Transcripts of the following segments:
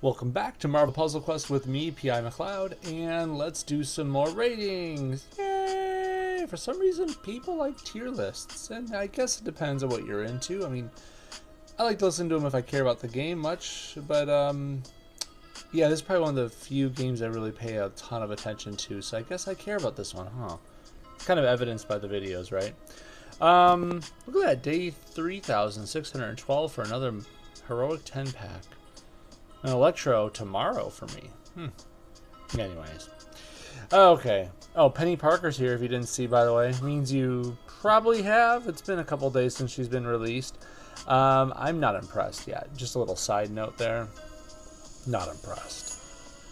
Welcome back to Marvel Puzzle Quest with me, P.I. McLeod, and let's do some more ratings. Yay! For some reason, people like tier lists, and I guess it depends on what you're into. I mean, I like to listen to them if I care about the game much, but yeah, this is probably one of the few games I really pay a ton of attention to, so I guess I care about this one, huh? Kind of evidenced by the videos, right? Look at that, day 3,612 for another heroic 10-pack. An Electro tomorrow for me. Anyways. Okay. Oh, Penny Parker's here if you didn't see, by the way. Means you probably have. It's been a couple days since she's been released. I'm not impressed yet. Just a little side note there. Not impressed.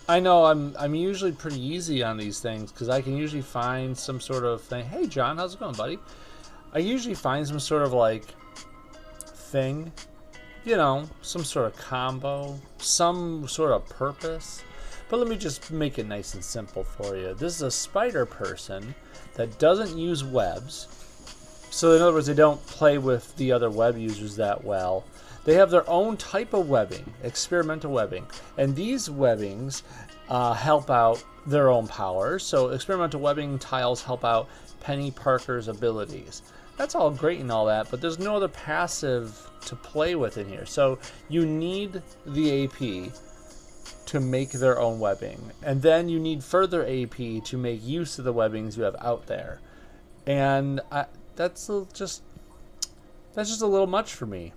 I know I'm usually pretty easy on these things because I can usually find some sort of thing. Hey, John, how's it going, buddy? I usually find some sort of, like, thing. You know, some sort of combo, some sort of purpose. But let me just make it nice and simple for you. This is a spider person that doesn't use webs. So in other words, they don't play with the other web users that well. They have their own type of webbing, experimental webbing. And these webbings help out their own powers. So experimental webbing tiles help out Penny Parker's abilities. That's all great and all that, but there's no other passive to play with in here. So you need the AP to make their own webbing. And then you need further AP to make use of the webbings you have out there. And that's just a little much for me.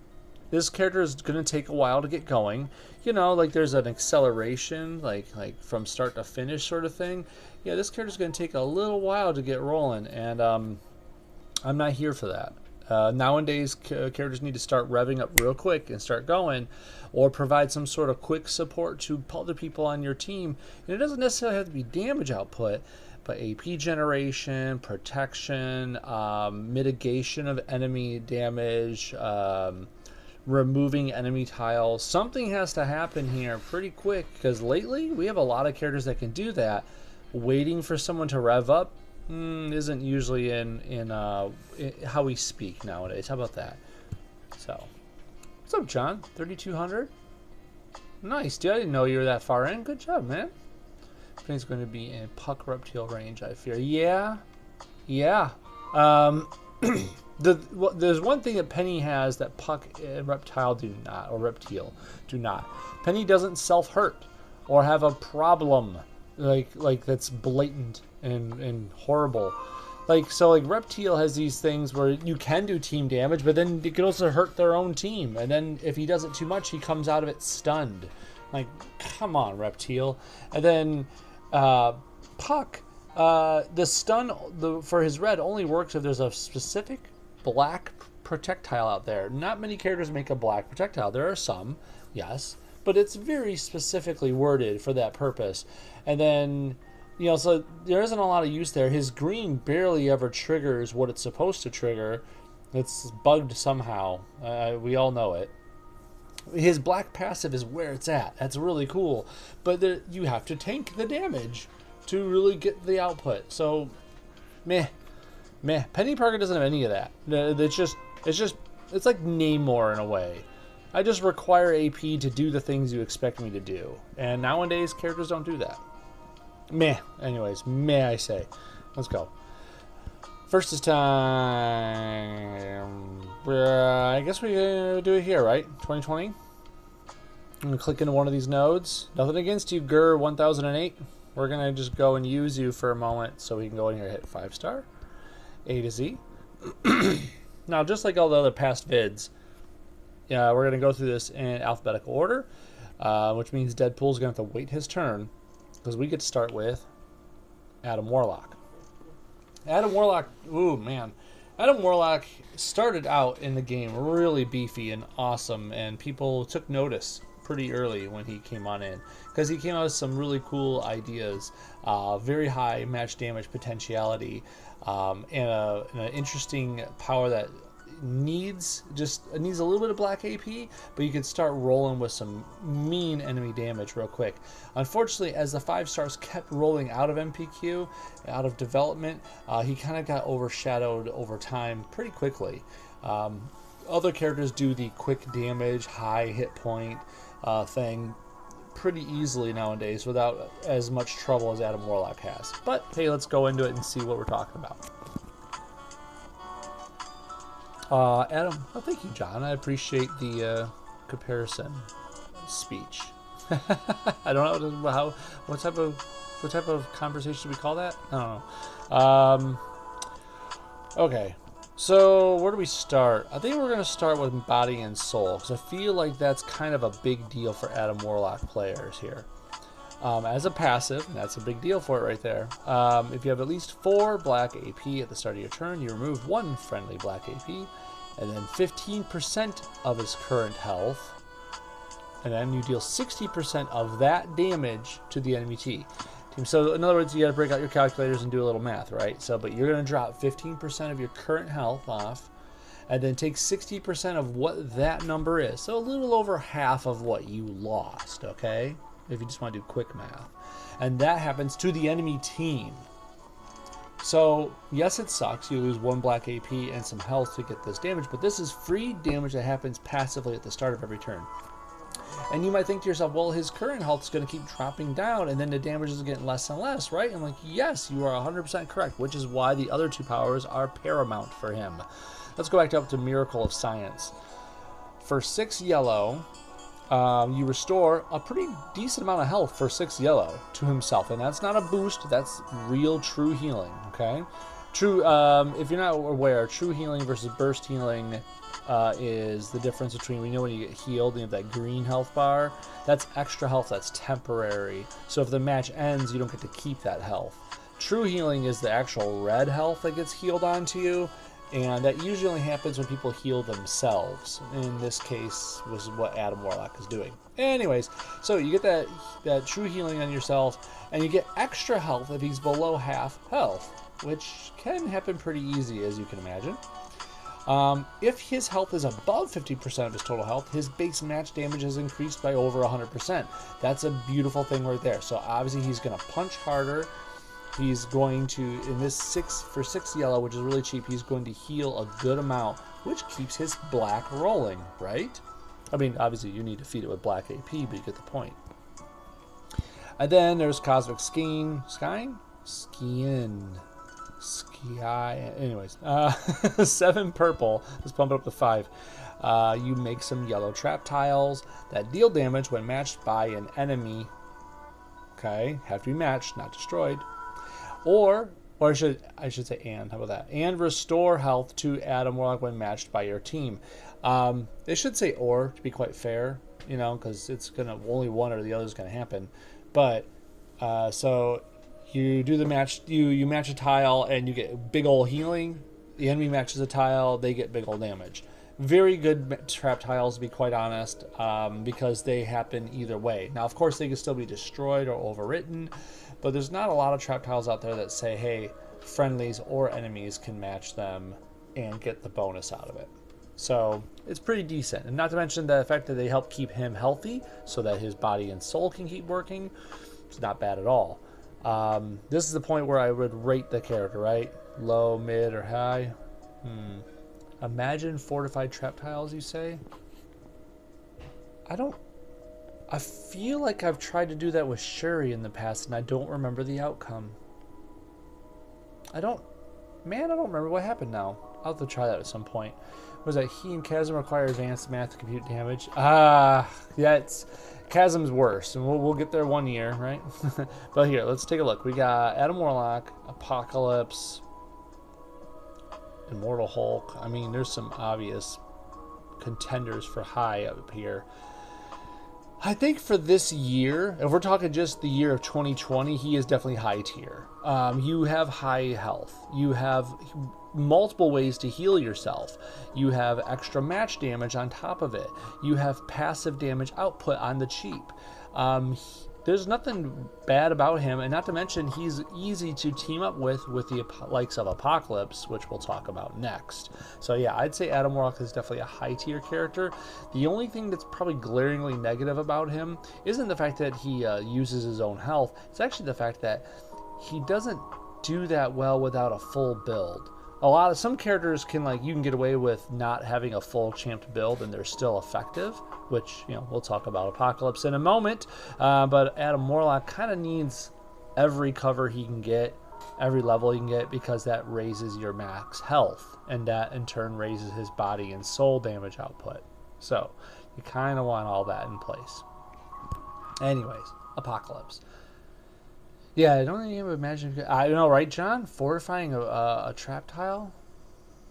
This character is going to take a while to get going. You know, like there's an acceleration, like from start to finish sort of thing. Yeah, this character is going to take a little while to get rolling, and I'm not here for that. Nowadays, characters need to start revving up real quick and start going, or provide some sort of quick support to other people on your team. And it doesn't necessarily have to be damage output, but AP generation, protection, mitigation of enemy damage, removing enemy tiles. Something has to happen here pretty quick, because lately we have a lot of characters that can do that. Waiting for someone to rev up isn't usually in how we speak nowadays. How about that? So, what's up, John? 3,200. Nice, dude. I didn't know you were that far in. Good job, man. Penny's going to be in Puck Reptile range, I fear. Yeah. There's one thing that Penny has that Puck and Reptile do not, or Reptile do not. Penny doesn't self-hurt or have a problem like that's blatant and horrible. Like Reptile has these things where you can do team damage, but then it can also hurt their own team. And then if he does it too much, he comes out of it stunned. Like, come on, Reptile. And then Puck, the stun for his red only works if there's a specific black projectile out there. Not many characters make a black projectile. There are some, yes, but it's very specifically worded for that purpose. And then, you know, so there isn't a lot of use there. His green barely ever triggers what it's supposed to trigger. It's bugged somehow. We all know it. His black passive is where it's at. That's really cool. But you have to tank the damage to really get the output. So, meh. Penny Parker doesn't have any of that. It's like Namor in a way. I just require AP to do the things you expect me to do. And nowadays, characters don't do that. Meh. Anyways, I say. Let's go. First is time. I guess we do it here, right? 2020. I'm going to click into one of these nodes. Nothing against you, Gur 1008. We're going to just go and use you for a moment so we can go in here and hit 5-star. A to Z. Now, just like all the other past vids, we're going to go through this in alphabetical order, which means Deadpool's going to have to wait his turn, because we get to start with Adam Warlock. Adam Warlock, ooh, man. Adam Warlock started out in the game really beefy and awesome, and people took notice pretty early when he came on in, because he came out with some really cool ideas, very high match damage potentiality, and an interesting power that needs a little bit of black AP, but you can start rolling with some mean enemy damage real quick. Unfortunately, as the 5 stars kept rolling out of MPQ, out of development, he kind of got overshadowed over time pretty quickly. Other characters do the quick damage, high hit point thing pretty easily nowadays without as much trouble as Adam Warlock has. But hey, let's go into it and see what we're talking about. Adam, oh, thank you, John. I appreciate the comparison speech. I don't know what type of conversation we call that. I don't know. Okay, so where do we start? I think we're going to start with body and soul, because I feel like that's kind of a big deal for Adam Warlock players here. As a passive, and that's a big deal for it right there. If you have at least 4 black AP at the start of your turn, you remove 1 friendly black AP, and then 15% of his current health, and then you deal 60% of that damage to the enemy team. So in other words, you got to break out your calculators and do a little math, right? So, but you're going to drop 15% of your current health off, and then take 60% of what that number is. So a little over half of what you lost, okay? If you just want to do quick math. And that happens to the enemy team. So, yes, it sucks. You lose 1 black AP and some health to get this damage, but this is free damage that happens passively at the start of every turn. And you might think to yourself, well, his current health is going to keep dropping down, and then the damage is getting less and less, right? I'm like, yes, you are 100% correct, which is why the other 2 powers are paramount for him. Let's go back up to Miracle of Science. For 6 yellow, you restore a pretty decent amount of health for 6 yellow to himself, and that's not a boost, that's real true healing, okay? True, if you're not aware, true healing versus burst healing is the difference between, we know when you get healed and you have that green health bar, that's extra health, that's temporary. So if the match ends, you don't get to keep that health. True healing is the actual red health that gets healed onto you, and that usually only happens when people heal themselves. In this case, was what Adam Warlock is doing. Anyways, so you get that true healing on yourself, and you get extra health if he's below half health, which can happen pretty easy, as you can imagine. If his health is above 50% of his total health, his base match damage is increased by over 100%. That's a beautiful thing right there. So obviously he's going to punch harder. He's going to, in this 6 yellow, which is really cheap, he's going to heal a good amount, which keeps his black rolling, right? I mean, obviously you need to feed it with black AP, but you get the point. And then there's Cosmic Skiing. Anyways, 7 purple. Let's pump it up to 5. You make some yellow trap tiles that deal damage when matched by an enemy. Okay, have to be matched, not destroyed. Or I should say and. How about that? And restore health to Adam Warlock when matched by your team. They should say or to be quite fair, you know, because it's gonna only one or the other is gonna happen. But so. You do the match, you match a tile and you get big ol' healing. The enemy matches a tile, they get big ol' damage. Very good trap tiles, to be quite honest, because they happen either way. Now, of course, they can still be destroyed or overwritten, but there's not a lot of trap tiles out there that say, hey, friendlies or enemies can match them and get the bonus out of it. So it's pretty decent. And not to mention the fact that they help keep him healthy so that his body and soul can keep working. It's not bad at all. This is the point where I would rate the character, right? Low, mid, or high. Imagine fortified trap tiles, you say? I feel like I've tried to do that with Shuri in the past, and I don't remember the outcome. I don't remember what happened now. I'll have to try that at some point. Was that he and Chasm require advanced math to compute damage? Yeah, Chasm's worse, and we'll get there one year, right? But here, let's take a look. We got Adam Warlock, Apocalypse, Immortal Hulk. I mean, there's some obvious contenders for high up here. I think for this year, if we're talking just the year of 2020, he is definitely high tier. You have high health. You have multiple ways to heal yourself. You have extra match damage on top of it. You have passive damage output on the cheap. There's nothing bad about him, and not to mention he's easy to team up with the likes of Apocalypse, which we'll talk about next. So yeah, I'd say Adam Warlock is definitely a high tier character. The only thing that's probably glaringly negative about him isn't the fact that he uses his own health. It's actually the fact that he doesn't do that well without a full build. Some characters can, like, you can get away with not having a full champed build and they're still effective, which, you know, we'll talk about Apocalypse in a moment. But Adam Warlock kind of needs every cover he can get, every level he can get, because that raises your max health, and that in turn raises his body and soul damage output. So you kind of want all that in place. Anyways, Apocalypse. Yeah, I don't even imagine. I know, right, John? Fortifying a trap tile?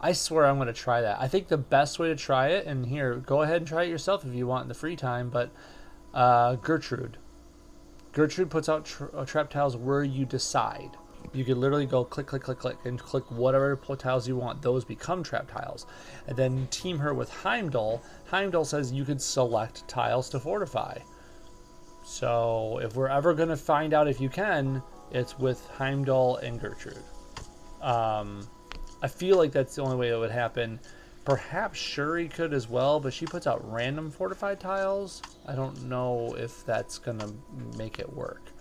I swear I'm going to try that. I think the best way to try it, and here, go ahead and try it yourself if you want in the free time, but Gertrude. Gertrude puts out trap tiles where you decide. You could literally go click, click, click, click, and click whatever tiles you want. Those become trap tiles. And then team her with Heimdall. Heimdall says you could select tiles to fortify. So if we're ever going to find out if you can, it's with Heimdall and Gertrude. I feel like that's the only way it would happen. Perhaps Shuri could as well, but she puts out random fortified tiles. I don't know if that's going to make it work.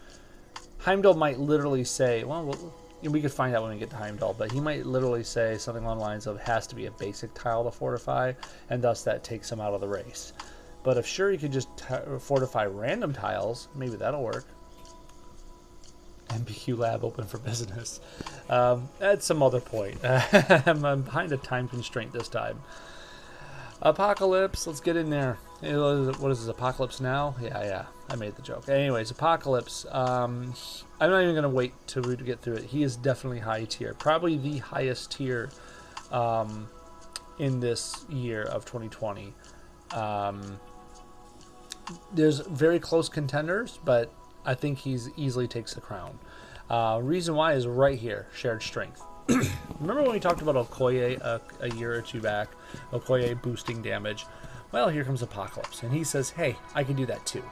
Heimdall might literally say, well, we could find out when we get to Heimdall, but he might literally say something along the lines of has to be a basic tile to fortify, and thus that takes him out of the race. But if Shuri could just fortify random tiles, maybe that'll work. MPQ lab open for business. That's some other point. I'm behind a time constraint this time. Apocalypse, let's get in there. What is this, Apocalypse Now? Yeah, I made the joke. Anyways, Apocalypse, I'm not even going to wait to get through it. He is definitely high tier. Probably the highest tier in this year of 2020. There's very close contenders, but I think he's easily takes the crown. Reason why is right here, shared strength. Remember when we talked about Okoye a year or two back, Okoye boosting damage? Well, here comes Apocalypse, and he says, hey, I can do that too.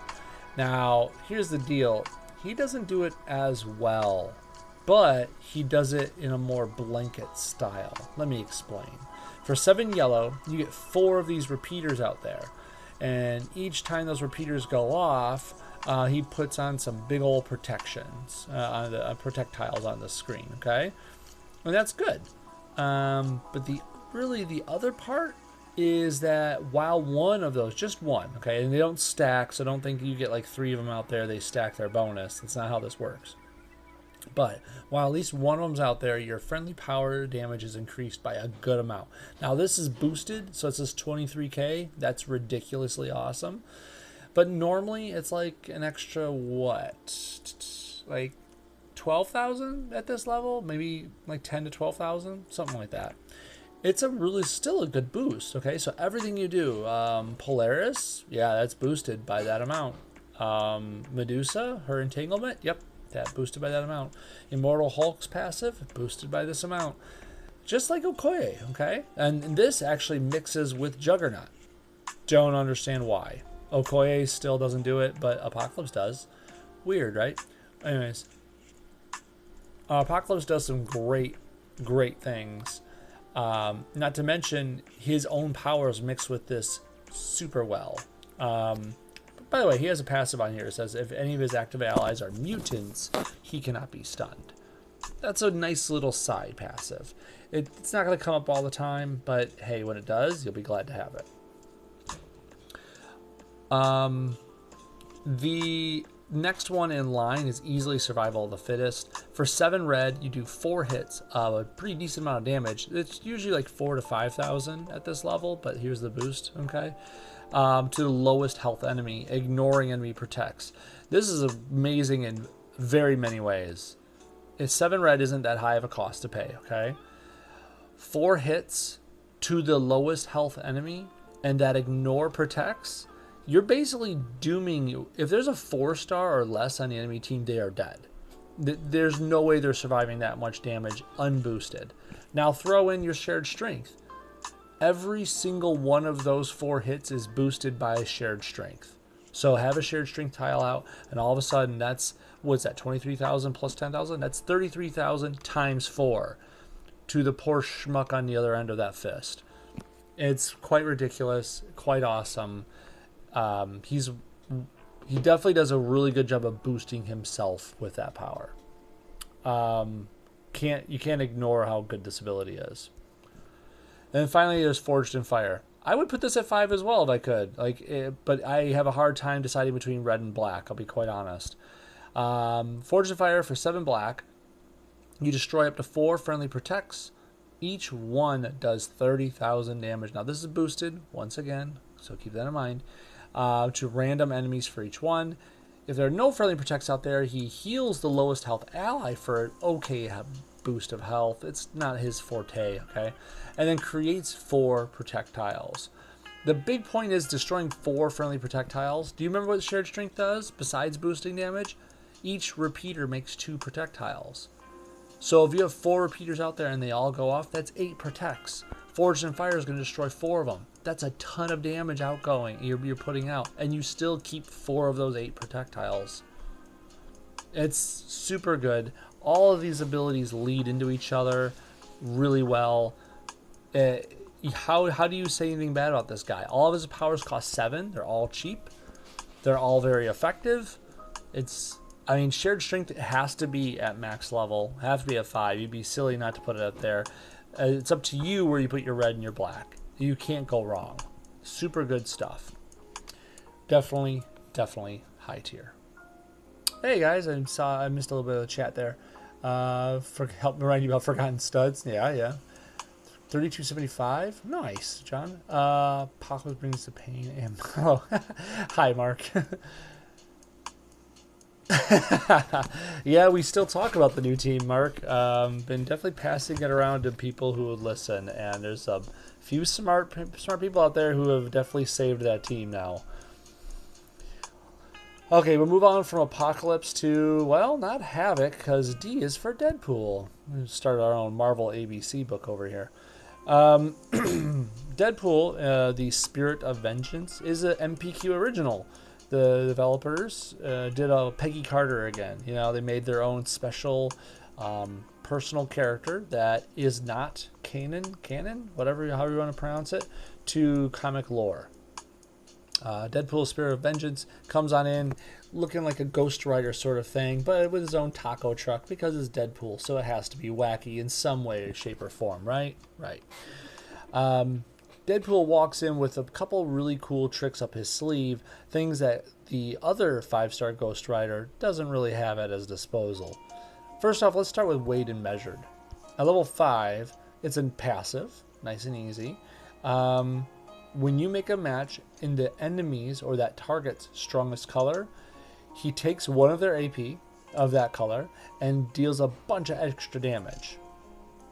Now, here's the deal. He doesn't do it as well, but he does it in a more blanket style. Let me explain. For 7 yellow, you get 4 of these repeaters out there. And each time those repeaters go off, he puts on some big old protections, protect tiles on the screen, okay? And that's good. But the other part is that while one of those, just one, okay, and they don't stack, so don't think you get like 3 of them out there, they stack their bonus. That's not how this works. But while at least one of them's out there, your friendly power damage is increased by a good amount. Now this is boosted, so it says 23k. That's ridiculously awesome. But normally it's like an extra, what? Like 12,000 at this level? Maybe like 10 to 12,000? Something like that. It's still a good boost, okay? So everything you do, Polaris, yeah, that's boosted by that amount. Medusa, her entanglement, yep. That boosted by that amount. Immortal Hulk's passive boosted by this amount, just like Okoye, okay? And this actually mixes with Juggernaut. Don't understand why. Okoye still doesn't do it, but Apocalypse does. Weird, right? Anyways, Apocalypse does some great things. Not to mention his own powers mixed with this super well. By the way, he has a passive on here. It says if any of his active allies are mutants, he cannot be stunned. That's a nice little side passive. It's not going to come up all the time, but hey, when it does, you'll be glad to have it. The next one in line is easily survival of the fittest. For 7 red, you do 4 hits of a pretty decent amount of damage. It's usually like 4,000 to 5,000 at this level, but here's the boost, okay? To the lowest health enemy, ignoring enemy protects. This is amazing in very many ways. If 7 red isn't that high of a cost to pay, okay? 4 hits to the lowest health enemy, and that ignore protects, you're basically dooming you. If there's a 4-star or less on the enemy team, they are dead. There's no way they're surviving that much damage unboosted. Now throw in your shared strength. Every single one of those 4 hits is boosted by shared strength. So have a shared strength tile out, and all of a sudden that's, what's that, 23,000 plus 10,000? That's 33,000 times 4 to the poor schmuck on the other end of that fist. It's quite ridiculous, quite awesome. He definitely does a really good job of boosting himself with that power. you can't ignore how good this ability is. And then finally, there's Forged in Fire. I would put this at 5 as well if I could. But I have a hard time deciding between red and black. I'll be quite honest. Forged in Fire for 7 black. You destroy up to 4 friendly protects. Each one does 30,000 damage. Now this is boosted once again, so keep that in mind. To random enemies for each one. If there are no friendly protects out there, he heals the lowest health ally for an okay boost of health. It's not his forte, okay? And then creates 4 projectiles. The big point is destroying 4 friendly projectiles. Do you remember what Shared Strength does besides boosting damage? Each repeater makes 2 projectiles. So if you have 4 repeaters out there and they all go off, that's 8 protects. Forged in Fire is going to destroy 4 of them. That's a ton of damage outgoing you're putting out, and you still keep 4 of those 8 projectiles. It's super good. All of these abilities lead into each other really well. How do you say anything bad about this guy? All of his powers cost 7. They're all cheap. They're all very effective. I mean, Shared Strength has to be at max level. Have to be at 5. You'd be silly not to put it up there. It's up to you where you put your red and your black. You can't go wrong. Super good stuff. Definitely high tier. Hey guys, I missed a little bit of the chat there. Help me remind you about Forgotten Studs. Yeah. 3275. Nice, John. Apocalypse brings the pain and oh, hi Mark. Yeah, we still talk about the new team, Mark. Been definitely passing it around to people who would listen, and there's a few smart people out there who have definitely saved that team now. Okay, we'll move on from Apocalypse to, well, not Havoc, because D is for Deadpool. We'll start our own Marvel ABC book over here. Deadpool, the Spirit of Vengeance, is an MPQ original. The developers did a Peggy Carter again. You know, they made their own special personal character that is not canon, however you want to pronounce it, to comic lore. Deadpool Spirit of Vengeance comes on in looking like a Ghost Rider sort of thing, but with his own taco truck because it's Deadpool, so it has to be wacky in some way, shape, or form, right? Right. Deadpool walks in with a couple really cool tricks up his sleeve, things that the other 5-star Ghost Rider doesn't really have at his disposal. First off, let's start with Weighed and Measured. At level 5, it's in passive, nice and easy. When you make a match in the enemy's or that target's strongest color, he takes one of their AP of that color and deals a bunch of extra damage.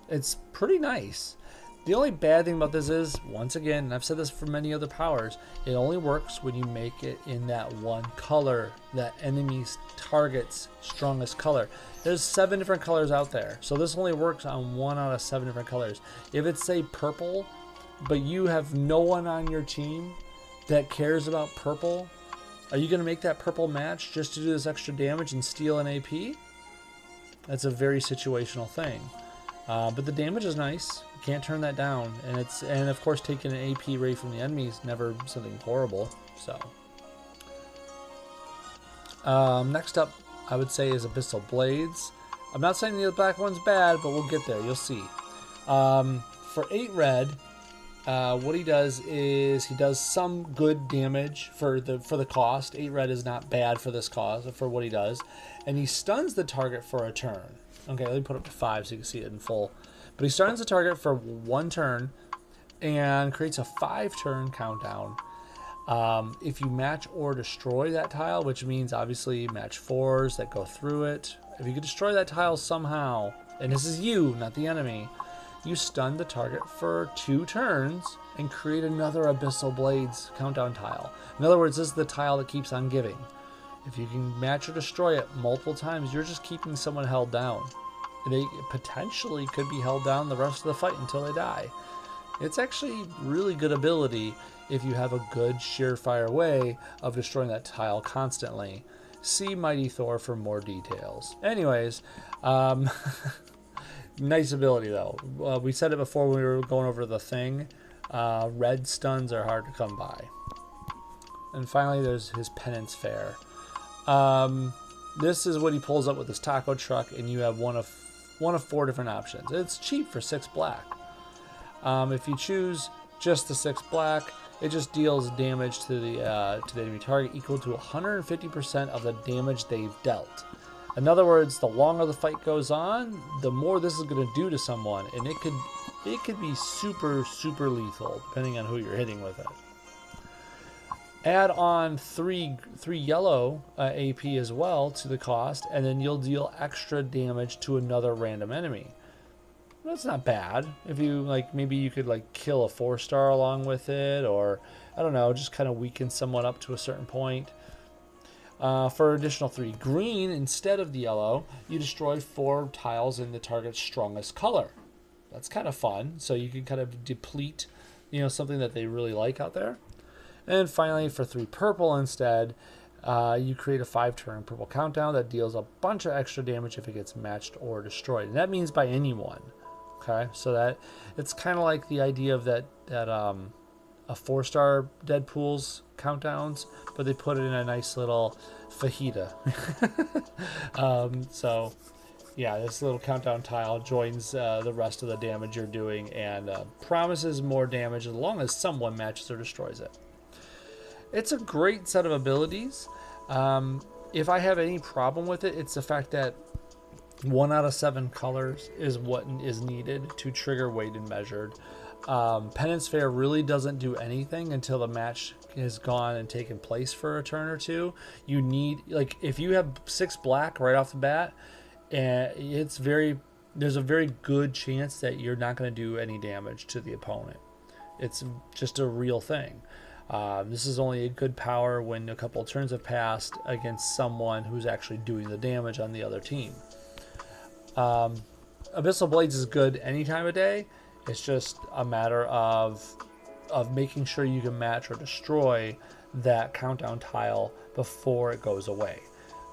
It's pretty nice. The only bad thing about this is, once again, and I've said this for many other powers, it only works when you make it in that one color, that enemy's target's strongest color. There's 7 different colors out there, so this only works on 1 out of 7 different colors. If it's, say, purple, but you have no one on your team that cares about purple, are you going to make that purple match just to do this extra damage and steal an AP? That's a very situational thing. But the damage is nice. You can't turn that down. And of course, taking an AP rate from the enemy is never something horrible. So next up, I would say, is Abyssal Blades. I'm not saying the black one's bad, but we'll get there. You'll see. For 8 red, what he does is he does some good damage for the cost. 8 red is not bad for this cause, for what he does. And he stuns the target for a turn. Okay, let me put it up to 5 so you can see it in full. But he stuns the target for 1 turn and creates a 5-turn countdown. If you match or destroy that tile, which means obviously match 4s that go through it. If you can destroy that tile somehow, and this is you, not the enemy, you stun the target for 2 turns and create another Abyssal Blades countdown tile. In other words, this is the tile that keeps on giving. If you can match or destroy it multiple times, you're just keeping someone held down. They potentially could be held down the rest of the fight until they die. It's actually really good ability if you have a good surefire way of destroying that tile constantly. See Mighty Thor for more details. Anyways, nice ability though. We said it before when we were going over the thing. Red stuns are hard to come by. And finally, there's his Penance Fair. This is what he pulls up with his taco truck, and you have one of one of 4 different options. It's cheap for 6 black. If you choose just the 6 black, it just deals damage to the enemy target equal to 150% of the damage they've dealt. In other words, the longer the fight goes on, the more this is going to do to someone, and it could be super, super lethal depending on who you're hitting with it. Add on 3 yellow AP as well to the cost, and then you'll deal extra damage to another random enemy. That's not bad. If you like, maybe you could like kill a 4-star along with it, or I don't know, just kind of weaken someone up to a certain point. For additional 3 green instead of the yellow, you destroy 4 tiles in the target's strongest color. That's kind of fun. So you can kind of deplete, something that they really like out there. And finally, for 3 purple instead, you create a 5-turn purple countdown that deals a bunch of extra damage if it gets matched or destroyed. And that means by anyone. Okay, so that it's kind of like the idea of that a 4-star Deadpool's countdowns, but they put it in a nice little fajita. So yeah, this little countdown tile joins the rest of the damage you're doing and promises more damage as long as someone matches or destroys it. It's a great set of abilities. If I have any problem with it, it's the fact that 1 out of 7 colors is what is needed to trigger weighed and measured. Penance Fair really doesn't do anything until the match has gone and taken place for a turn or two. You need, like, if you have 6 black right off the bat, there's a very good chance that you're not going to do any damage to the opponent. It's just a real thing. This is only a good power when a couple of turns have passed against someone who's actually doing the damage on the other team. Abyssal Blades is good any time of day. It's just a matter of making sure you can match or destroy that countdown tile before it goes away.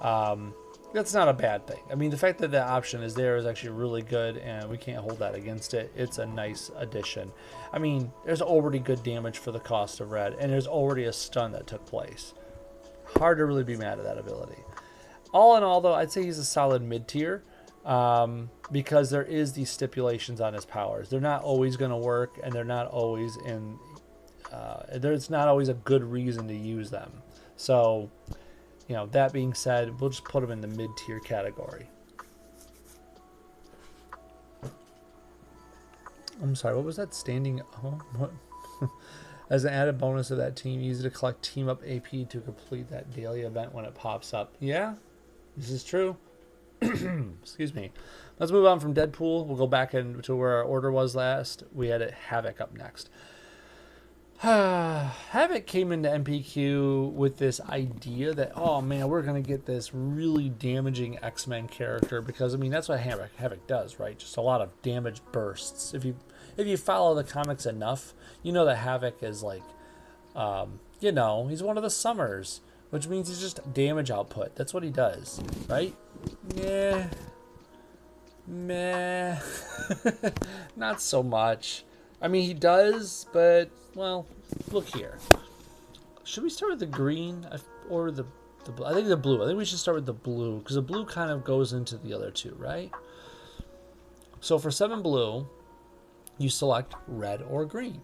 That's not a bad thing. I mean, the fact that that option is there is actually really good, and we can't hold that against it. It's a nice addition. I mean, there's already good damage for the cost of red, and there's already a stun that took place. Hard to really be mad at that ability. All in all, though, I'd say he's a solid mid-tier. Because there is these stipulations on his powers. They're not always going to work, and they're not always there's not always a good reason to use them. So, that being said, we'll just put him in the mid-tier category. I'm sorry, what was that standing? Oh, what? As an added bonus of that team, easy to collect team up AP to complete that daily event when it pops up. Yeah, this is true. Excuse me. Let's move on from Deadpool. We'll go back into where our order was last. We had Havoc up next. Havoc came into MPQ with this idea that, oh man, we're going to get this really damaging X-Men character, because I mean that's what Havoc does, right? Just a lot of damage bursts. If you follow the comics enough, you know that Havoc is like, he's one of the Summers, which means he's just damage output. That's what he does, right? Yeah. Meh. Not so much. I mean, he does, but, well, look here. Should we start with the green or the blue? I think the blue. I think we should start with the blue, because the blue kind of goes into the other two, right? So for 7 blue, you select red or green.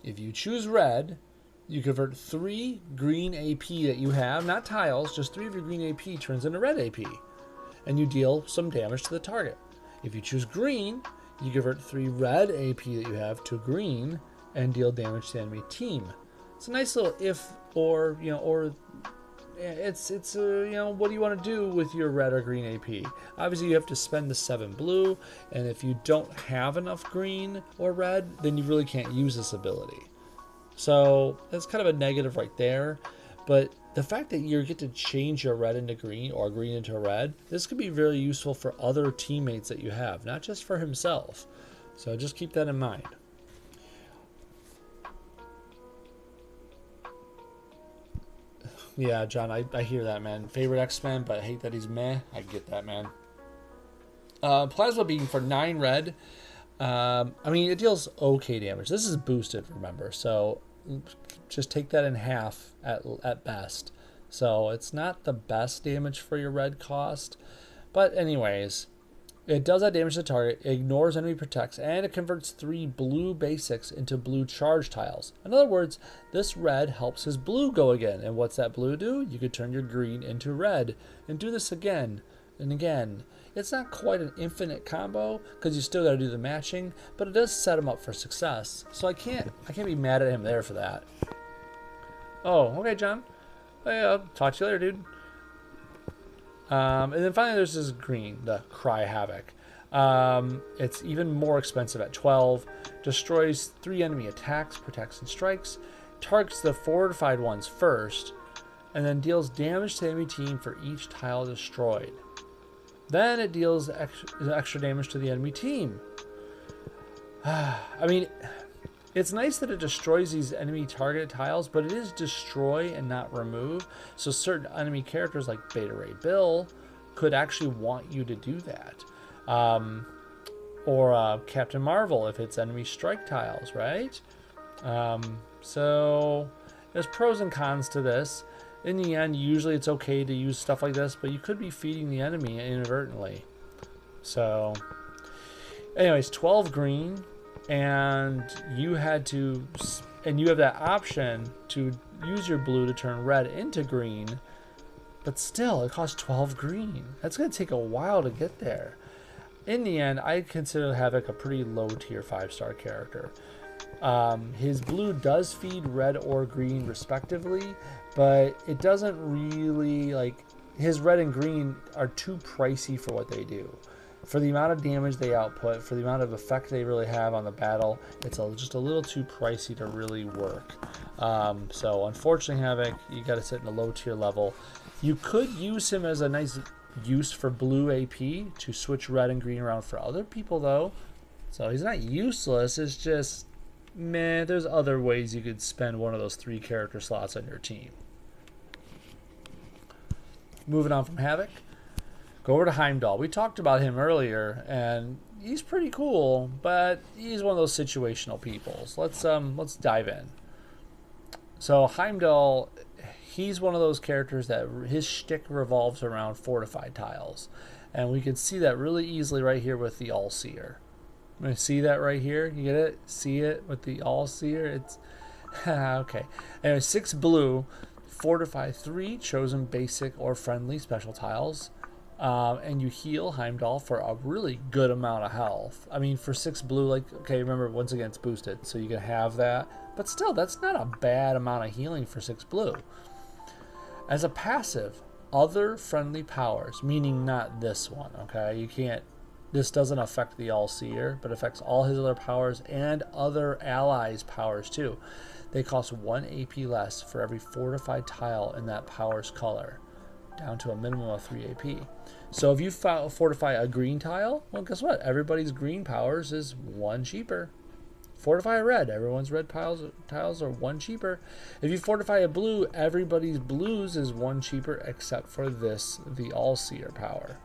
If you choose red, you convert 3 green AP that you have, not tiles, just 3 of your green AP turns into red AP, and you deal some damage to the target. If you choose green, you convert 3 red AP that you have to green and deal damage to the enemy team. It's a nice little if or, it's what do you want to do with your red or green AP? Obviously, you have to spend the 7 blue, and if you don't have enough green or red, then you really can't use this ability. So that's kind of a negative right there. But the fact that you get to change your red into green or green into red, this could be very useful for other teammates that you have, not just for himself. So just keep that in mind. Yeah, John, I hear that, man. Favorite X-Men, but I hate that he's meh. I get that, man. Plasma Beam for 9 red. I mean, it deals okay damage. This is boosted, remember, so just take that in half at best. So it's not the best damage for your red cost, but anyways, It does that damage to the target, it ignores enemy protects, and it converts 3 blue basics into blue charge tiles. In other words, this red helps his blue go again. And what's that blue do? You could turn your green into red and do this again and again. It's not quite an infinite combo because you still got to do the matching, but it does set him up for success. So I can't be mad at him there for that. Oh, okay, John. Hey, I'll talk to you later, dude. And then finally there's this green, the Cry Havoc. It's even more expensive at 12. Destroys 3 enemy attacks, protects, and strikes. Targets the fortified ones first. And then deals damage to the enemy team for each tile destroyed. Then it deals extra damage to the enemy team. I mean, it's nice that it destroys these enemy targeted tiles, but it is destroy and not remove. So certain enemy characters like Beta Ray Bill could actually want you to do that. Or Captain Marvel if it's enemy strike tiles, right? So there's pros and cons to this. In the end, usually it's okay to use stuff like this, but you could be feeding the enemy inadvertently. So anyways, 12 green. And you have that option to use your blue to turn red into green, but still it costs 12 green. That's going to take a while to get there. In the end, I consider Havoc a pretty low tier 5-star character. His blue does feed red or green respectively, but it doesn't really, like, his red and green are too pricey for what they do. For the amount of damage they output, for the amount of effect they really have on the battle, it's just a little too pricey to really work. So unfortunately, Havoc, you got to sit in a low tier level. You could use him as a nice use for blue AP to switch red and green around for other people though. So he's not useless, it's just, man, there's other ways you could spend one of those 3 character slots on your team. Moving on from Havoc. Go over to Heimdall. We talked about him earlier, and he's pretty cool, but he's one of those situational peoples. Let's dive in. So Heimdall, he's one of those characters that his shtick revolves around fortified tiles, and we can see that really easily right here with the All-Seer. See that right here? You get it? See it with the All-Seer? It's okay. Anyway, 6 blue, fortify 3 chosen basic or friendly special tiles. And you heal Heimdall for a really good amount of health. I mean, for 6 blue, like, okay, remember, once again, it's boosted, so you can have that. But still, that's not a bad amount of healing for 6 blue. As a passive, other friendly powers, meaning not this one, okay? You can't, this doesn't affect the All-Seer, but affects all his other powers and other allies' powers too. They cost 1 AP less for every fortified tile in that power's color, down to a minimum of 3 AP. So if you fortify a green tile, well, guess what? Everybody's green powers is 1 cheaper. Fortify a red, everyone's red tiles are 1 cheaper. If you fortify a blue, everybody's blues is 1 cheaper except for this, the All-Seer power.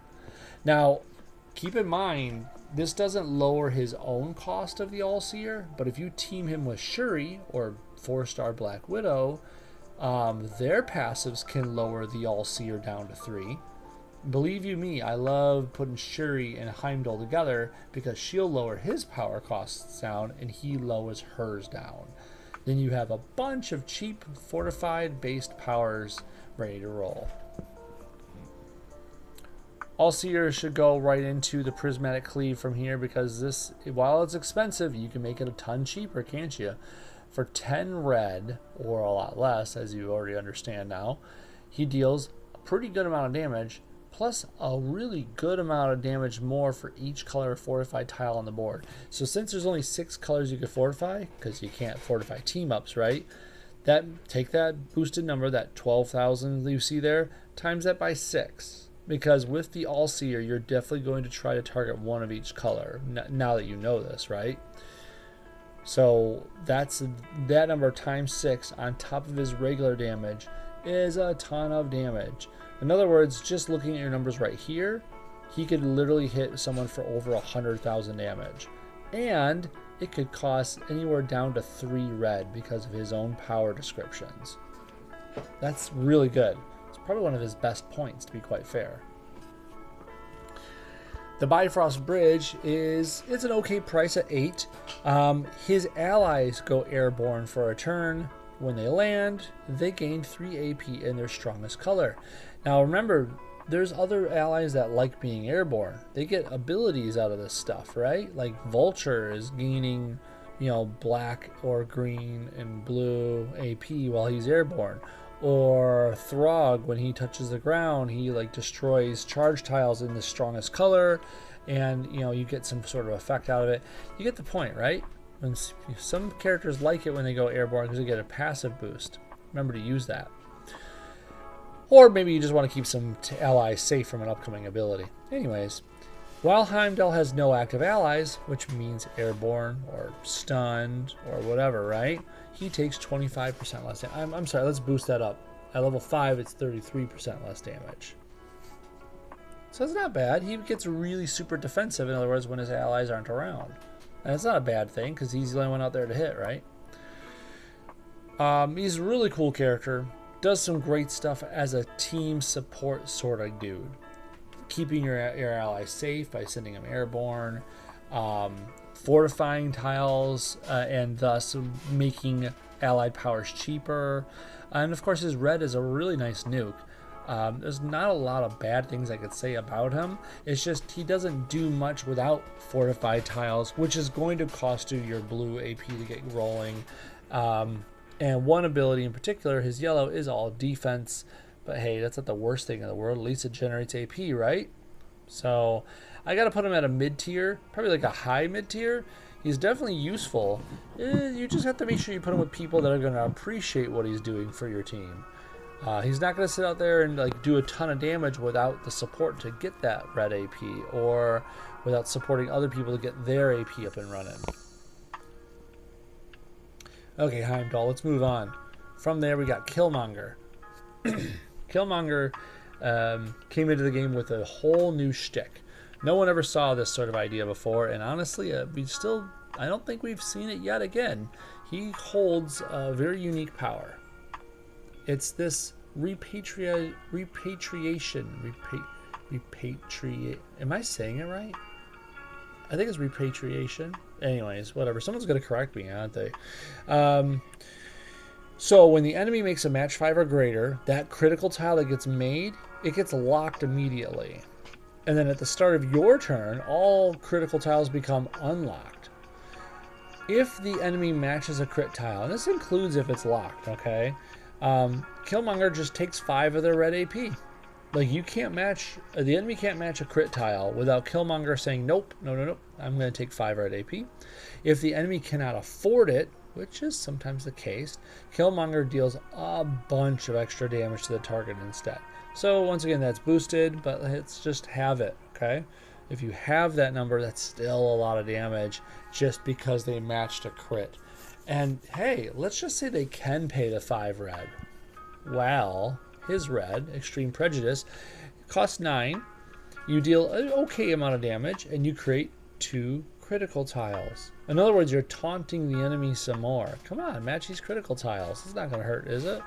Now, keep in mind, this doesn't lower his own cost of the All-Seer, but if you team him with Shuri or 4-star Black Widow, their passives can lower the All-Seer down to 3. Believe you me, I love putting Shuri and Heimdall together because she'll lower his power costs down and he lowers hers down. Then you have a bunch of cheap fortified based powers ready to roll. All-Seer should go right into the Prismatic Cleave from here because this, while it's expensive, you can make it a ton cheaper, can't you? For 10 red, or a lot less, as you already understand now, he deals a pretty good amount of damage, plus a really good amount of damage more for each color fortified tile on the board. So since there's only 6 colors you can fortify, because you can't fortify team-ups, right? Take that boosted number, that 12,000 you see there, times that by 6. Because with the All-Seer, you're definitely going to try to target one of each color, now that you know this, right? So that's that number times 6 on top of his regular damage is a ton of damage. In other words, just looking at your numbers right here, he could literally hit someone for over 100,000 damage. And it could cost anywhere down to 3 red because of his own power descriptions. That's really good. It's probably one of his best points, to be quite fair. The Bifrost Bridge it's an okay price at 8. His allies go airborne for a turn. When they land, they gain 3 AP in their strongest color. Now remember, there's other allies that like being airborne. They get abilities out of this stuff, right? Like Vulture is gaining, black or green and blue AP while he's airborne. Or Throg, when he touches the ground, he destroys charge tiles in the strongest color, and you get some sort of effect out of it. You get the point, right? When some characters like it when they go airborne because they get a passive boost. Remember to use that. Or maybe you just want to keep some allies safe from an upcoming ability. Anyways, while Heimdall has no active allies, which means airborne or stunned or whatever, right? He takes 25% less damage. I'm sorry, let's boost that up. At level 5, it's 33% less damage. So it's not bad. He gets really super defensive, in other words, when his allies aren't around. And it's not a bad thing, because he's the only one out there to hit, right? He's a really cool character. Does some great stuff as a team support sort of dude. Keeping your allies safe by sending them airborne. Fortifying tiles, and thus making allied powers cheaper. And of course his red is a really nice nuke. There's not a lot of bad things I could say about him. It's just he doesn't do much without fortified tiles, which is going to cost you your blue AP to get rolling. And one ability in particular, his yellow, is all defense. But hey, that's not the worst thing in the world. At least it generates AP, right? So I got to put him at a mid-tier, probably like a high mid-tier. He's definitely useful. You just have to make sure you put him with people that are going to appreciate what he's doing for your team. He's not going to sit out there and do a ton of damage without the support to get that red AP, or without supporting other people to get their AP up and running. Okay, Heimdall, let's move on. From there, we got Killmonger. Killmonger came into the game with a whole new shtick. No one ever saw this sort of idea before, and honestly, I don't think we've seen it yet again. He holds a very unique power. It's this repatriation. Am I saying it right? I think it's repatriation. Anyways, whatever. Someone's going to correct me, aren't they? So when the enemy makes a match 5 or greater, that critical tile that gets made, it gets locked immediately. And then at the start of your turn, all critical tiles become unlocked. If the enemy matches a crit tile, and this includes if it's locked, okay? Killmonger just takes 5 of their red AP. You can't match, the enemy can't match a crit tile without Killmonger saying, nope, no, I'm going to take 5 red AP. If the enemy cannot afford it, which is sometimes the case, Killmonger deals a bunch of extra damage to the target instead. So once again, that's boosted, but let's just have it, okay? If you have that number, that's still a lot of damage just because they matched a crit. And hey, let's just say they can pay the 5 red. Well, his red, Extreme Prejudice, costs 9. You deal an okay amount of damage, and you create 2 critical tiles. In other words, you're taunting the enemy some more. Come on, match these critical tiles. It's not going to hurt, is it?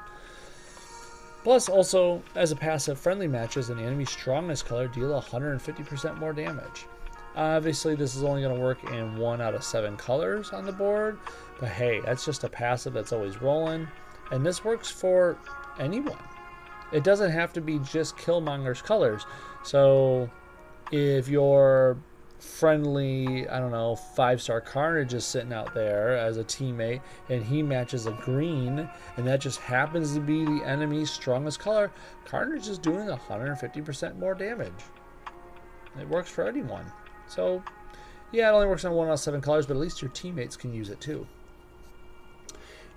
Plus, also, as a passive, friendly matches in the enemy's strongest color deal 150% more damage. Obviously, this is only going to work in 1 out of 7 colors on the board, but hey, that's just a passive that's always rolling, and this works for anyone. It doesn't have to be just Killmonger's colors. So, if you're friendly, I don't know, 5-star Carnage is sitting out there as a teammate, and he matches a green, and that just happens to be the enemy's strongest color, Carnage is doing 150% more damage. It works for anyone. So, yeah, it only works on 1 out of 7 colors, but at least your teammates can use it too.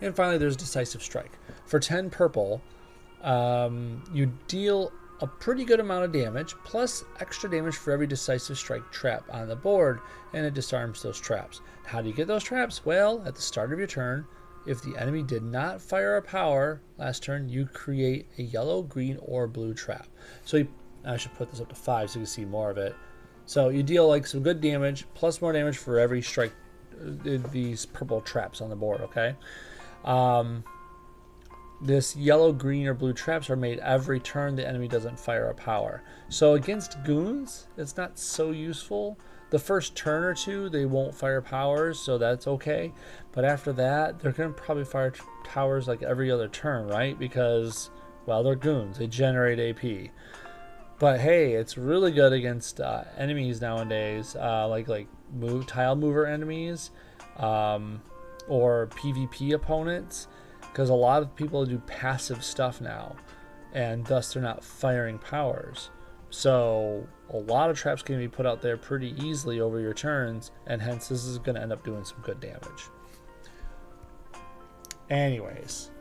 And finally, there's Decisive Strike. For 10 purple, you deal a pretty good amount of damage, plus extra damage for every Decisive Strike trap on the board, and it disarms those traps. How do you get those traps? Well, at the start of your turn, if the enemy did not fire a power last turn, you create a yellow, green, or blue trap. So I should put this up to 5 so you can see more of it. So you deal some good damage, plus more damage for every strike, these purple traps on the board, okay? this yellow, green, or blue traps are made every turn the enemy doesn't fire a power. So against goons, it's not so useful. The first turn or two, they won't fire powers, so that's okay. But after that, they're going to probably fire powers like every other turn, right? Because, well, they're goons. They generate AP. But hey, it's really good against enemies nowadays, like tile mover enemies, or PvP opponents, because a lot of people do passive stuff now, and thus they're not firing powers. So a lot of traps can be put out there pretty easily over your turns, and hence this is going to end up doing some good damage. Anyways,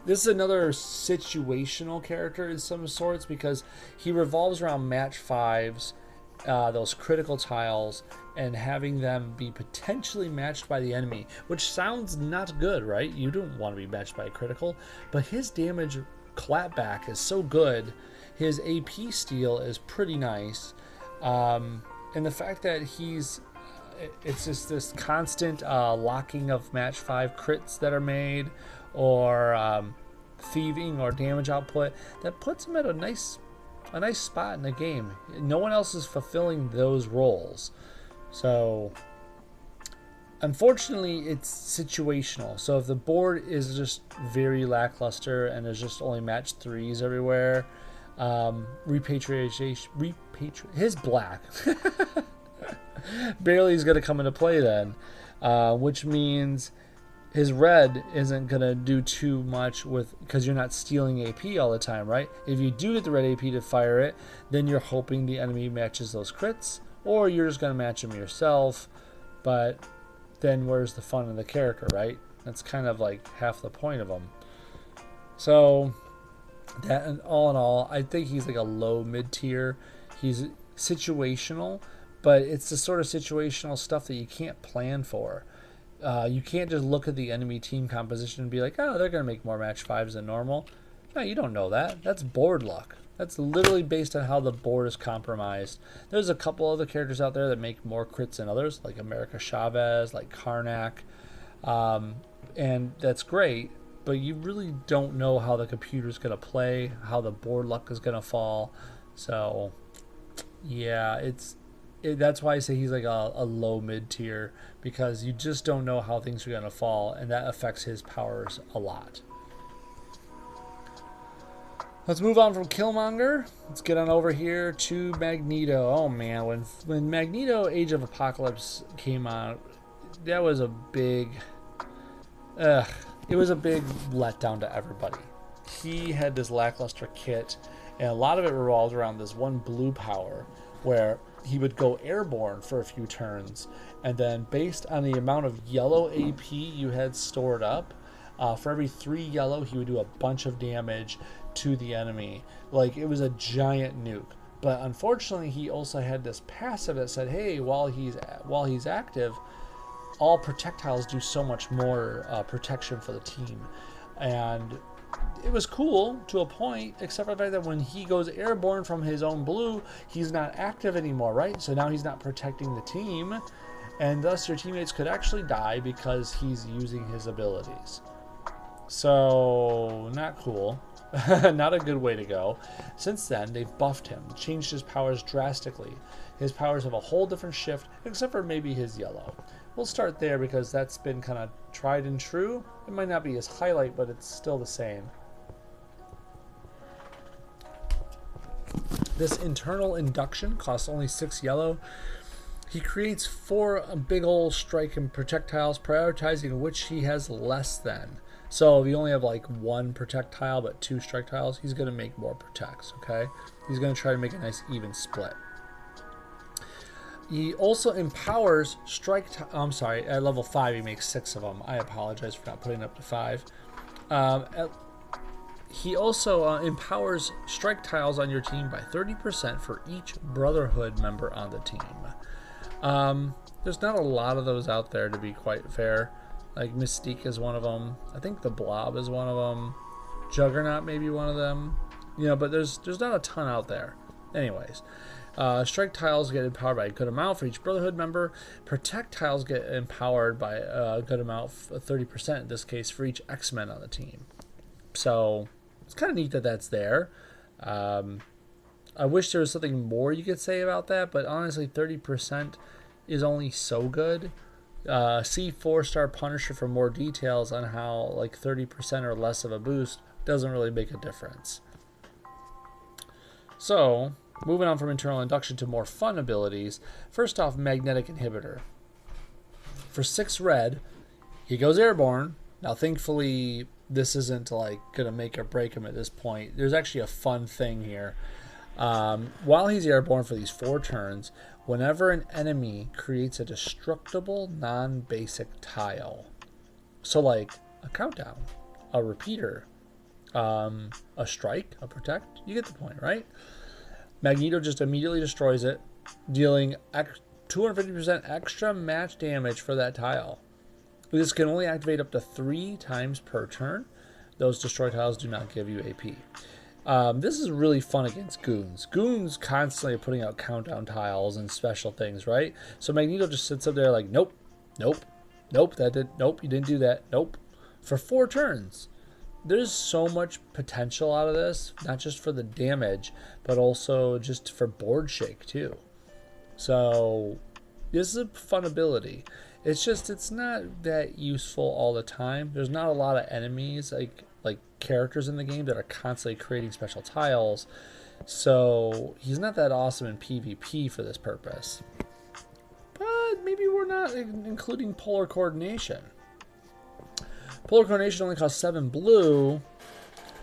this is another situational character in some sorts, because he revolves around match 5s, those critical tiles, and having them be potentially matched by the enemy, which sounds not good, right? You don't want to be matched by a critical, but his damage clapback is so good. His AP steal is pretty nice, and the fact that it's just this constant locking of match 5 crits that are made, or thieving or damage output, that puts him at a nice spot in the game. No one else is fulfilling those roles. So unfortunately, it's situational. So if the board is just very lackluster and there's just only match 3s everywhere, his black barely is going to come into play then, which means his red isn't going to do too much because you're not stealing AP all the time, right? If you do get the red AP to fire it, then you're hoping the enemy matches those crits, or you're just going to match them yourself. But then where's the fun in the character, right? That's kind of like half the point of them. So that, and all in all, I think he's like a low mid-tier. He's situational, but it's the sort of situational stuff that you can't plan for. You can't just look at the enemy team composition and be like, oh, they're going to make more match 5s than normal. No, you don't know that. That's board luck. That's literally based on how the board is compromised. There's a couple other characters out there that make more crits than others, like America Chavez, like Karnak, and that's great, but you really don't know how the computer's going to play, how the board luck is going to fall. So, yeah, that's why I say he's like a low mid tier, because you just don't know how things are going to fall, and that affects his powers a lot. Let's move on from Killmonger. Let's get on over here to Magneto. Oh man, when Magneto Age of Apocalypse came out, that was a big it was a big letdown to everybody. He had this lackluster kit, and a lot of it revolved around this one blue power where he would go airborne for a few turns, and then based on the amount of yellow AP you had stored up, for every 3 yellow he would do a bunch of damage to the enemy. Like, it was a giant nuke. But unfortunately, he also had this passive that said, hey, while he's active, all projectiles do so much more protection for the team. And it was cool to a point, except for the fact that when he goes airborne from his own blue, he's not active anymore, right? So now he's not protecting the team, and thus your teammates could actually die because he's using his abilities. So, not cool. Not a good way to go. Since then, they've buffed him, changed his powers drastically. His powers have a whole different shift, except for maybe his yellow. We'll start there because that's been kind of tried and true. It might not be his highlight, but it's still the same. This internal induction costs only 6 yellow. He creates 4 big old strike and projectiles, prioritizing which he has less than. So if you only have like 1 projectile but 2 strike tiles, he's going to make more protects, okay? He's going to try to make a nice even split. He also empowers strike I'm sorry, at level 5 he makes 6 of them. I apologize for not putting it up to 5. He also empowers strike tiles on your team by 30% for each Brotherhood member on the team. There's not a lot of those out there, to be quite fair. Like Mystique is one of them. I think the Blob is one of them. Juggernaut may be one of them. You know, but there's not a ton out there. Anyways, Strike tiles get empowered by a good amount for each Brotherhood member. Protect tiles get empowered by a good amount, 30% in this case, for each X-Men on the team. So it's kind of neat that that's there. I wish there was something more you could say about that, but honestly, 30% is only so good. See 4-star Punisher for more details on how like 30% or less of a boost doesn't really make a difference. So, moving on from internal induction to more fun abilities. First off, Magnetic Inhibitor. For 6 red, he goes airborne. Now, thankfully, this isn't like going to make or break him at this point. There's actually a fun thing here. While he's airborne for these 4 turns, whenever an enemy creates a destructible non-basic tile, so like a countdown, a repeater, a strike, a protect, you get the point, right? Magneto just immediately destroys it, dealing 250% extra match damage for that tile. This can only activate up to 3 times per turn. Those destroyed tiles do not give you AP. This is really fun against goons. Goons constantly are putting out countdown tiles and special things, right? So Magneto just sits up there like, nope, nope, nope, nope, you didn't do that, nope. For 4 turns. There's so much potential out of this, not just for the damage, but also just for board shake too. So this is a fun ability. It's just, it's not that useful all the time. There's not a lot of enemies, like characters in the game that are constantly creating special tiles. So he's not that awesome in PvP for this purpose. But maybe we're not including Polar Coordination. Polar Coordination only costs 7 blue.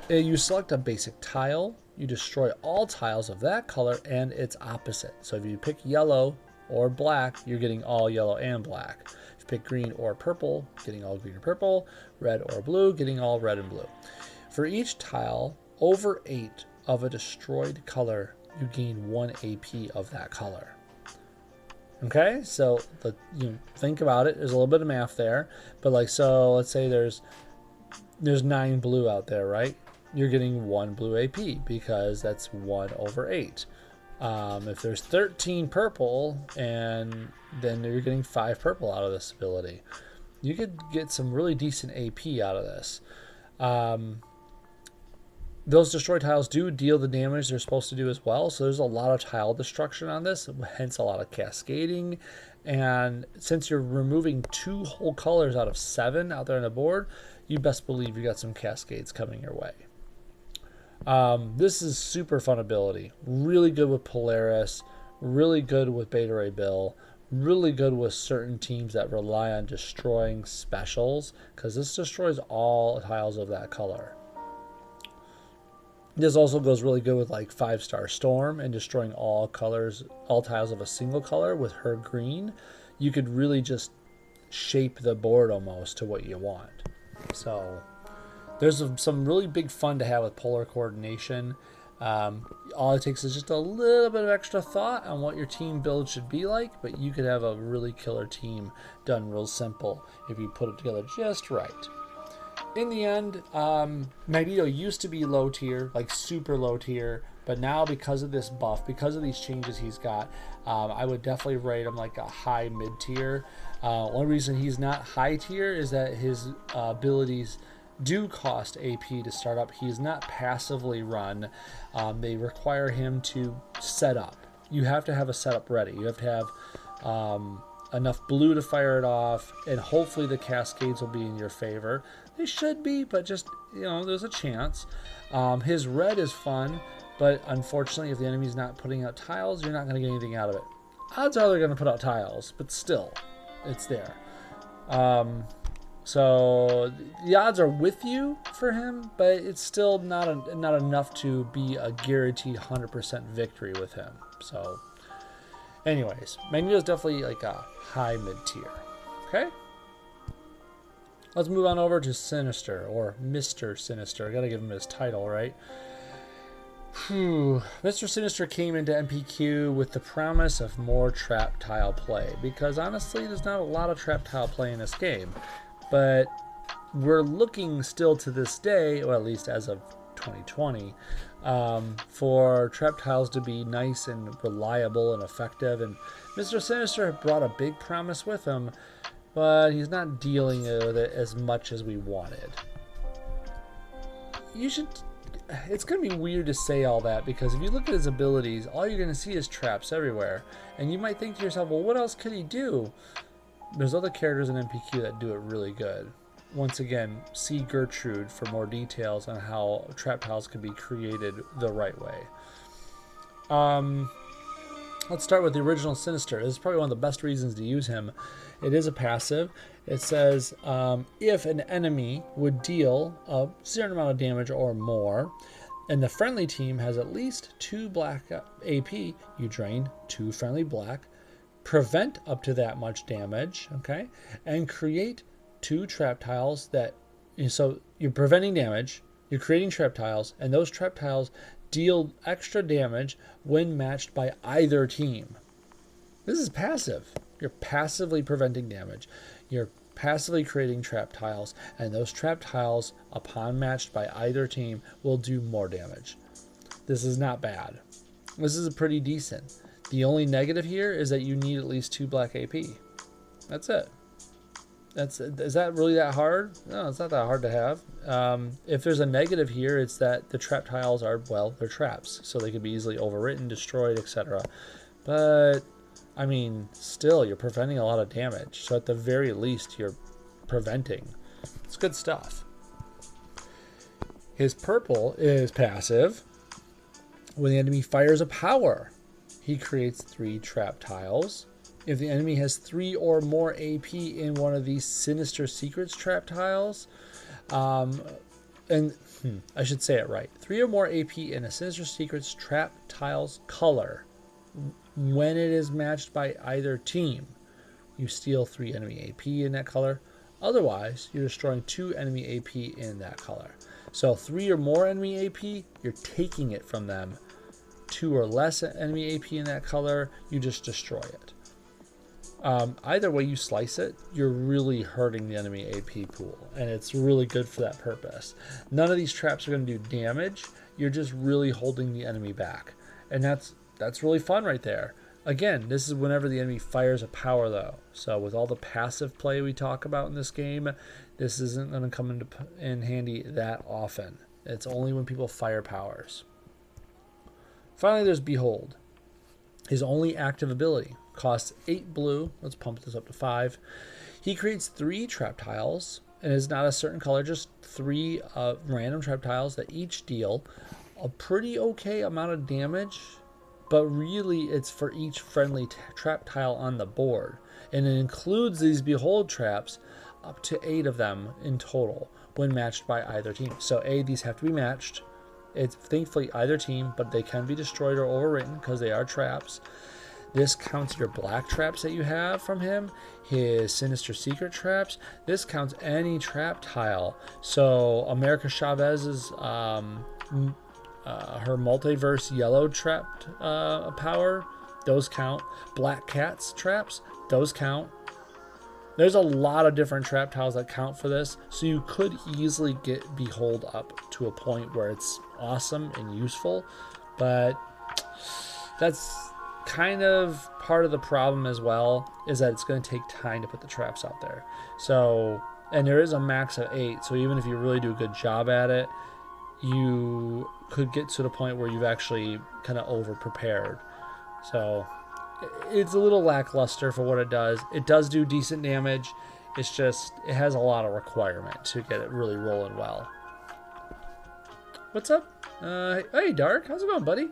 You select a basic tile. You destroy all tiles of that color and its opposite. So if you pick yellow or black, you're getting all yellow and black. If you pick green or purple, getting all green or purple. Red or blue, getting all red and blue. For each tile over 8 of a destroyed color, you gain 1 AP of that color. Okay, so you think about it. There's a little bit of math there, but like, so let's say there's 9 blue out there, right? You're getting 1 blue AP because that's 1 over 8. If there's 13 purple, and then you're getting 5 purple out of this ability, you could get some really decent AP out of this. Those destroyed tiles do deal the damage they're supposed to do as well, so there's a lot of tile destruction on this, hence a lot of cascading. And since you're removing 2 whole colors out of 7 out there on the board, you best believe you got some cascades coming your way. This is super fun ability. Really good with Polaris, really good with Beta Ray Bill, really good with certain teams that rely on destroying specials, because this destroys all tiles of that color. This also goes really good with like 5-star Storm and destroying all colors, all tiles of a single color with her green. You could really just shape the board almost to what you want. So there's some really big fun to have with Polar Coordination. All it takes is just a little bit of extra thought on what your team build should be like, but you could have a really killer team done real simple if you put it together just right. In the end, Magneto used to be low tier, like super low tier, but now because of this buff, because of these changes he's got, I would definitely rate him like a high mid tier. One reason he's not high tier is that his abilities do cost AP to start up. He's not passively run. They require him to set up. You have to have a setup ready. You have to have enough blue to fire it off, and hopefully the cascades will be in your favor. They should be, but just, you know, there's a chance. His red is fun, but unfortunately, if the enemy's not putting out tiles, you're not going to get anything out of it. Odds are they're going to put out tiles, but still, it's there. So the odds are with you for him, but it's still not enough to be a guaranteed 100% victory with him. So anyways, Magneto's definitely like a high mid tier. Okay? Let's move on over to Sinister, or Mr. Sinister. I gotta give him his title, right? Mr. Sinister came into MPQ with the promise of more trap tile play, because honestly, there's not a lot of trap tile play in this game. But we're looking still to this day, or at least as of 2020, for trap tiles to be nice and reliable and effective. And Mr. Sinister brought a big promise with him, but he's not dealing with it as much as we wanted. It's going to be weird to say all that, because if you look at his abilities, all you're going to see is traps everywhere. And you might think to yourself, well, what else could he do? There's other characters in MPQ that do it really good. Once again, see Gertrude for more details on how trap tiles can be created the right way. Let's start with the original Sinister. This is probably one of the best reasons to use him. It is a passive. It says if an enemy would deal a certain amount of damage or more, and the friendly team has at least 2 black AP, you drain 2 friendly black, prevent up to that much damage, okay, and create 2 trap tiles that, so you're preventing damage, you're creating trap tiles, and those trap tiles deal extra damage when matched by either team. This is passive. You're passively preventing damage. You're passively creating trap tiles, and those trap tiles, upon matched by either team, will do more damage. This is not bad. This is pretty decent. The only negative here is that you need at least 2 black AP. That's it. Is that really that hard? No, it's not that hard to have. If there's a negative here, it's that the trap tiles are, well, they're traps, so they can be easily overwritten, destroyed, etc. But I mean, still, you're preventing a lot of damage. So at the very least, you're preventing. It's good stuff. His purple is passive. When the enemy fires a power, he creates 3 trap tiles. If the enemy has 3 or more AP in one of these Sinister Secrets trap tiles, I should say it right, 3 or more AP in a Sinister Secrets trap tiles color, when it is matched by either team, you steal 3 enemy AP in that color. Otherwise, you're destroying 2 enemy AP in that color. So 3 or more enemy AP, you're taking it from them. 2 or less enemy AP in that color, you just destroy it. Either way you slice it, you're really hurting the enemy AP pool, and it's really good for that purpose. None of these traps are going to do damage. You're just really holding the enemy back, and that's really fun right there. Again, this is whenever the enemy fires a power, though. So with all the passive play we talk about in this game, this isn't going to come in handy that often. It's only when people fire powers. Finally, there's Behold. His only active ability costs 8 blue. Let's pump this up to 5. He creates 3 trap tiles, and is not a certain color, just 3 random trap tiles that each deal a pretty okay amount of damage, but really it's for each friendly trap tile on the board, and it includes these Behold traps, up to 8 of them in total when matched by either team. So these have to be matched. It's thankfully either team, but they can be destroyed or overwritten because they are traps. This counts your black traps that you have from him, his Sinister Secret traps. This counts any trap tile. So America Chavez's her multiverse yellow trapped power, those count. Black Cat's traps, those count. There's a lot of different trap tiles that count for this, so you could easily get Behold up to a point where it's awesome and useful, but that's kind of part of the problem as well, is that it's going to take time to put the traps out there. So, and there is a max of 8, so even if you really do a good job at it, you could get to the point where you've actually kind of over prepared. So it's a little lackluster for what it does. It does do decent damage. It's just, it has a lot of requirement to get it really rolling well. What's up? Hey Dark, how's it going, buddy?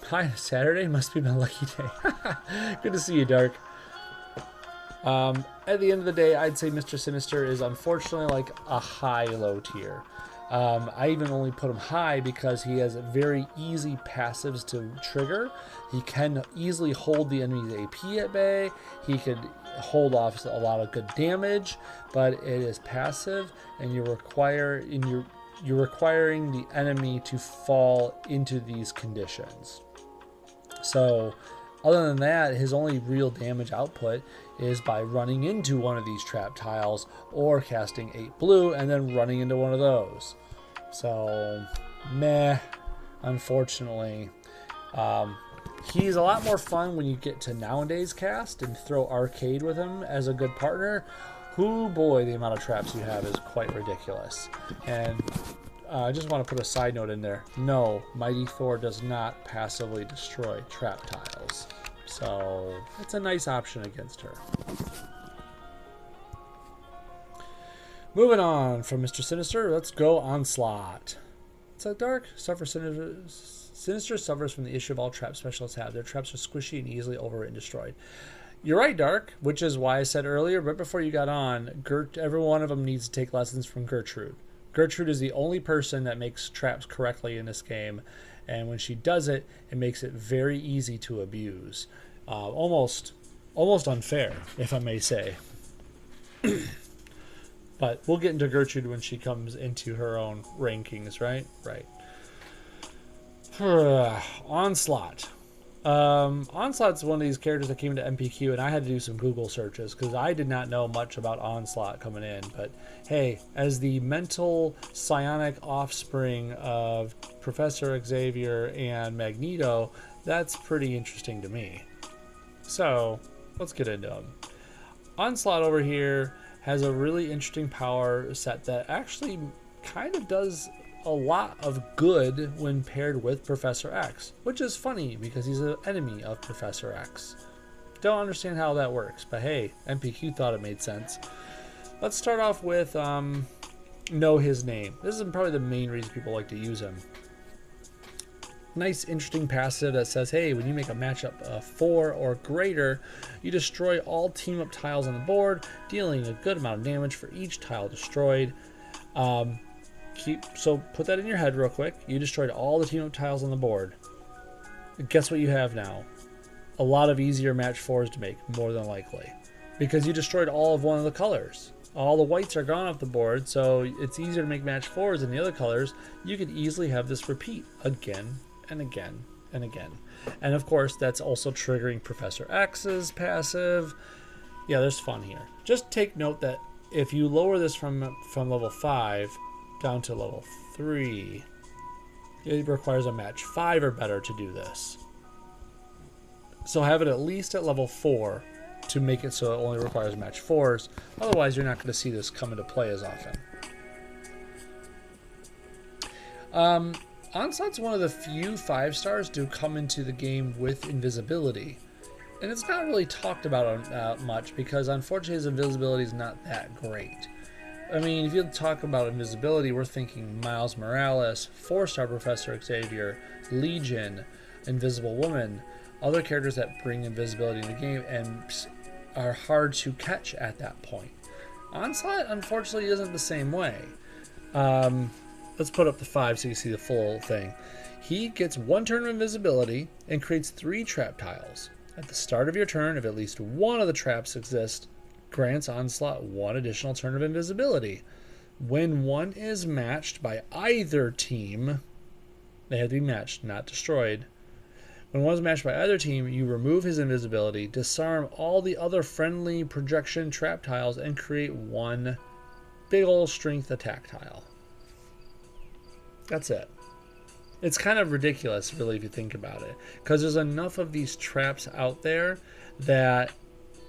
Hi, Saturday must be my lucky day. Good to see you, Dark. At the end of the day, I'd say Mr. Sinister is unfortunately like a high-low tier. I even only put him high because he has very easy passives to trigger. He can easily hold the enemy's AP at bay. He could hold off a lot of good damage, but it is passive, and you're requiring the enemy to fall into these conditions. So other than that, his only real damage output is by running into one of these trap tiles or casting 8 blue and then running into one of those. So, meh. unfortunately. He's a lot more fun when you get to nowadays cast and throw arcade with him as a good partner. Whoo boy, the amount of traps you have is quite ridiculous. And I just want to put a side note in there. No, Mighty Thor does not passively destroy trap tiles. So it's a nice option against her. Moving on from Mr. Sinister, let's go Onslaught. It's a dark, Sinister suffers from the issue of all trap specialists have. Their traps are squishy and easily overwritten and destroyed. You're right, Dark, which is why I said earlier, right before you got on, every one of them needs to take lessons from Gertrude. Gertrude is the only person that makes traps correctly in this game, and when she does it, it makes it very easy to abuse. Almost unfair, if I may say. But we'll get into Gertrude when she comes into her own rankings, right? Right. Onslaught. Onslaught's one of these characters that came into MPQ, and I had to do some Google searches because I did not know much about Onslaught coming in. But hey, as the mental psionic offspring of Professor Xavier and Magneto, that's pretty interesting to me. So let's get into them. Onslaught over here has a really interesting power set that actually kind of does a lot of good when paired with Professor X, which is funny because he's an enemy of Professor X. Don't understand how that works, but hey, MPQ thought it made sense. Let's start off with know his name. This is probably the main reason people like to use him. Nice, interesting passive that says, hey, when you make a matchup of 4 or greater, you destroy all team-up tiles on the board, dealing a good amount of damage for each tile destroyed. So put that in your head real quick. You destroyed all the team-up tiles on the board. Guess what you have now? A lot of easier match 4s to make, more than likely. Because you destroyed all of one of the colors. All the whites are gone off the board, so it's easier to make match 4s than the other colors. You could easily have this repeat again and again and again. And of course, that's also triggering Professor X's passive. Yeah, there's fun here. Just take note that if you lower this from level 5 down to level 3, it requires a match 5 or better to do this. So have it at least at level 4 to make it so it only requires match 4s. Otherwise, you're not going to see this come into play as often. Onslaught's one of the few 5-stars to come into the game with invisibility. And it's not really talked about much because unfortunately his invisibility is not that great. I mean, if you talk about invisibility, we're thinking Miles Morales, 4-star Professor Xavier, Legion, Invisible Woman, other characters that bring invisibility in the game and are hard to catch at that point. Onslaught, unfortunately, isn't the same way. Let's put up the 5 so you see the full thing. He gets 1 turn of invisibility and creates 3 trap tiles. At the start of your turn, if at least one of the traps exists, grants Onslaught 1 additional turn of invisibility. When one is matched by either team, they have to be matched, not destroyed. When one is matched by either team, you remove his invisibility, disarm all the other friendly projection trap tiles, and create 1 big ol' strength attack tile. That's it. It's kind of ridiculous, really, if you think about it, because there's enough of these traps out there that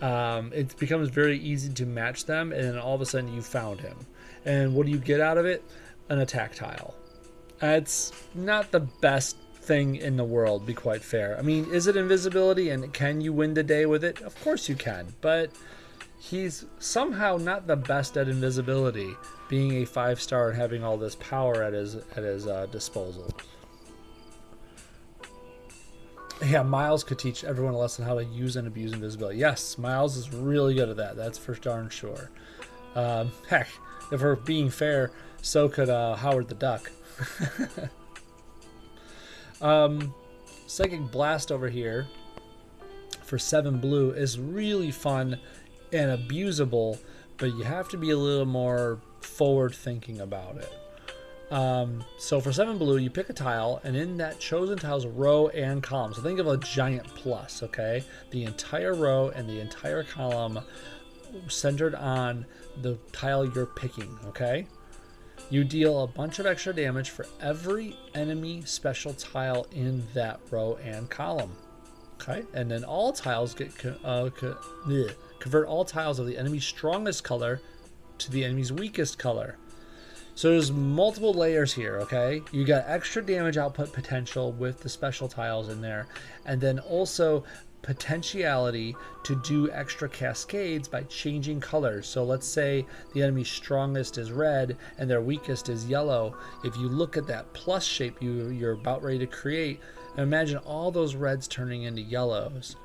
it becomes very easy to match them, and then all of a sudden you found him. And what do you get out of it? An attack tile. It's not the best thing in the world, to be quite fair. I mean, is it invisibility, and can you win the day with it? Of course you can, but he's somehow not the best at invisibility, being a 5-star and having all this power at his disposal. Yeah, Miles could teach everyone a lesson how to use and abuse invisibility. Yes, Miles is really good at that. That's for darn sure. Heck, if we're being fair, so could Howard the Duck. Psychic Blast over here for 7 blue is really fun and abusable, but you have to be a little more forward thinking about it. So for 7 blue, you pick a tile, and in that chosen tile's row and column, so think of a giant plus, okay? The entire row and the entire column centered on the tile you're picking, okay? You deal a bunch of extra damage for every enemy special tile in that row and column. Okay, and then all tiles get convert all tiles of the enemy's strongest color to the enemy's weakest color. So there's multiple layers here, okay? You got extra damage output potential with the special tiles in there, and then also potentiality to do extra cascades by changing colors. So let's say the enemy's strongest is red and their weakest is yellow. If you look at that plus shape you're about ready to create, imagine all those reds turning into yellows.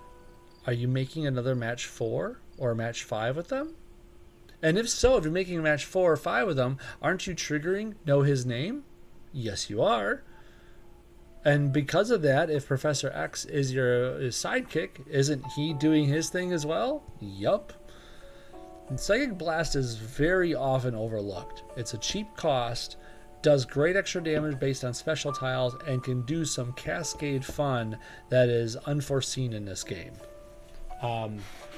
Are you making another match 4 or match 5 with them? And if so, if you're making a match 4 or 5 with them, aren't you triggering Know His Name? Yes, you are. And because of that, if Professor X is your sidekick, isn't he doing his thing as well? Yup. And Psychic Blast is very often overlooked. It's a cheap cost, does great extra damage based on special tiles, and can do some cascade fun that is unforeseen in this game.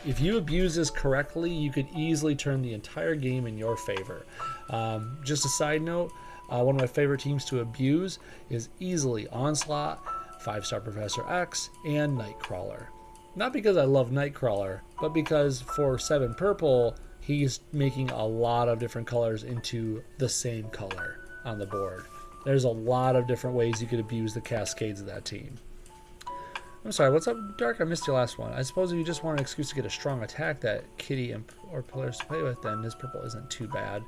If you abuse this correctly, you could easily turn the entire game in your favor. Just a side note, one of my favorite teams to abuse is easily Onslaught, 5-star Professor X, and Nightcrawler. Not because I love Nightcrawler, but because for 7 purple, he's making a lot of different colors into the same color on the board. There's a lot of different ways you could abuse the cascades of that team. I'm sorry, what's up, Dark? I missed your last one. I suppose if you just want an excuse to get a strong attack that Kitty or players to play with, then this purple isn't too bad.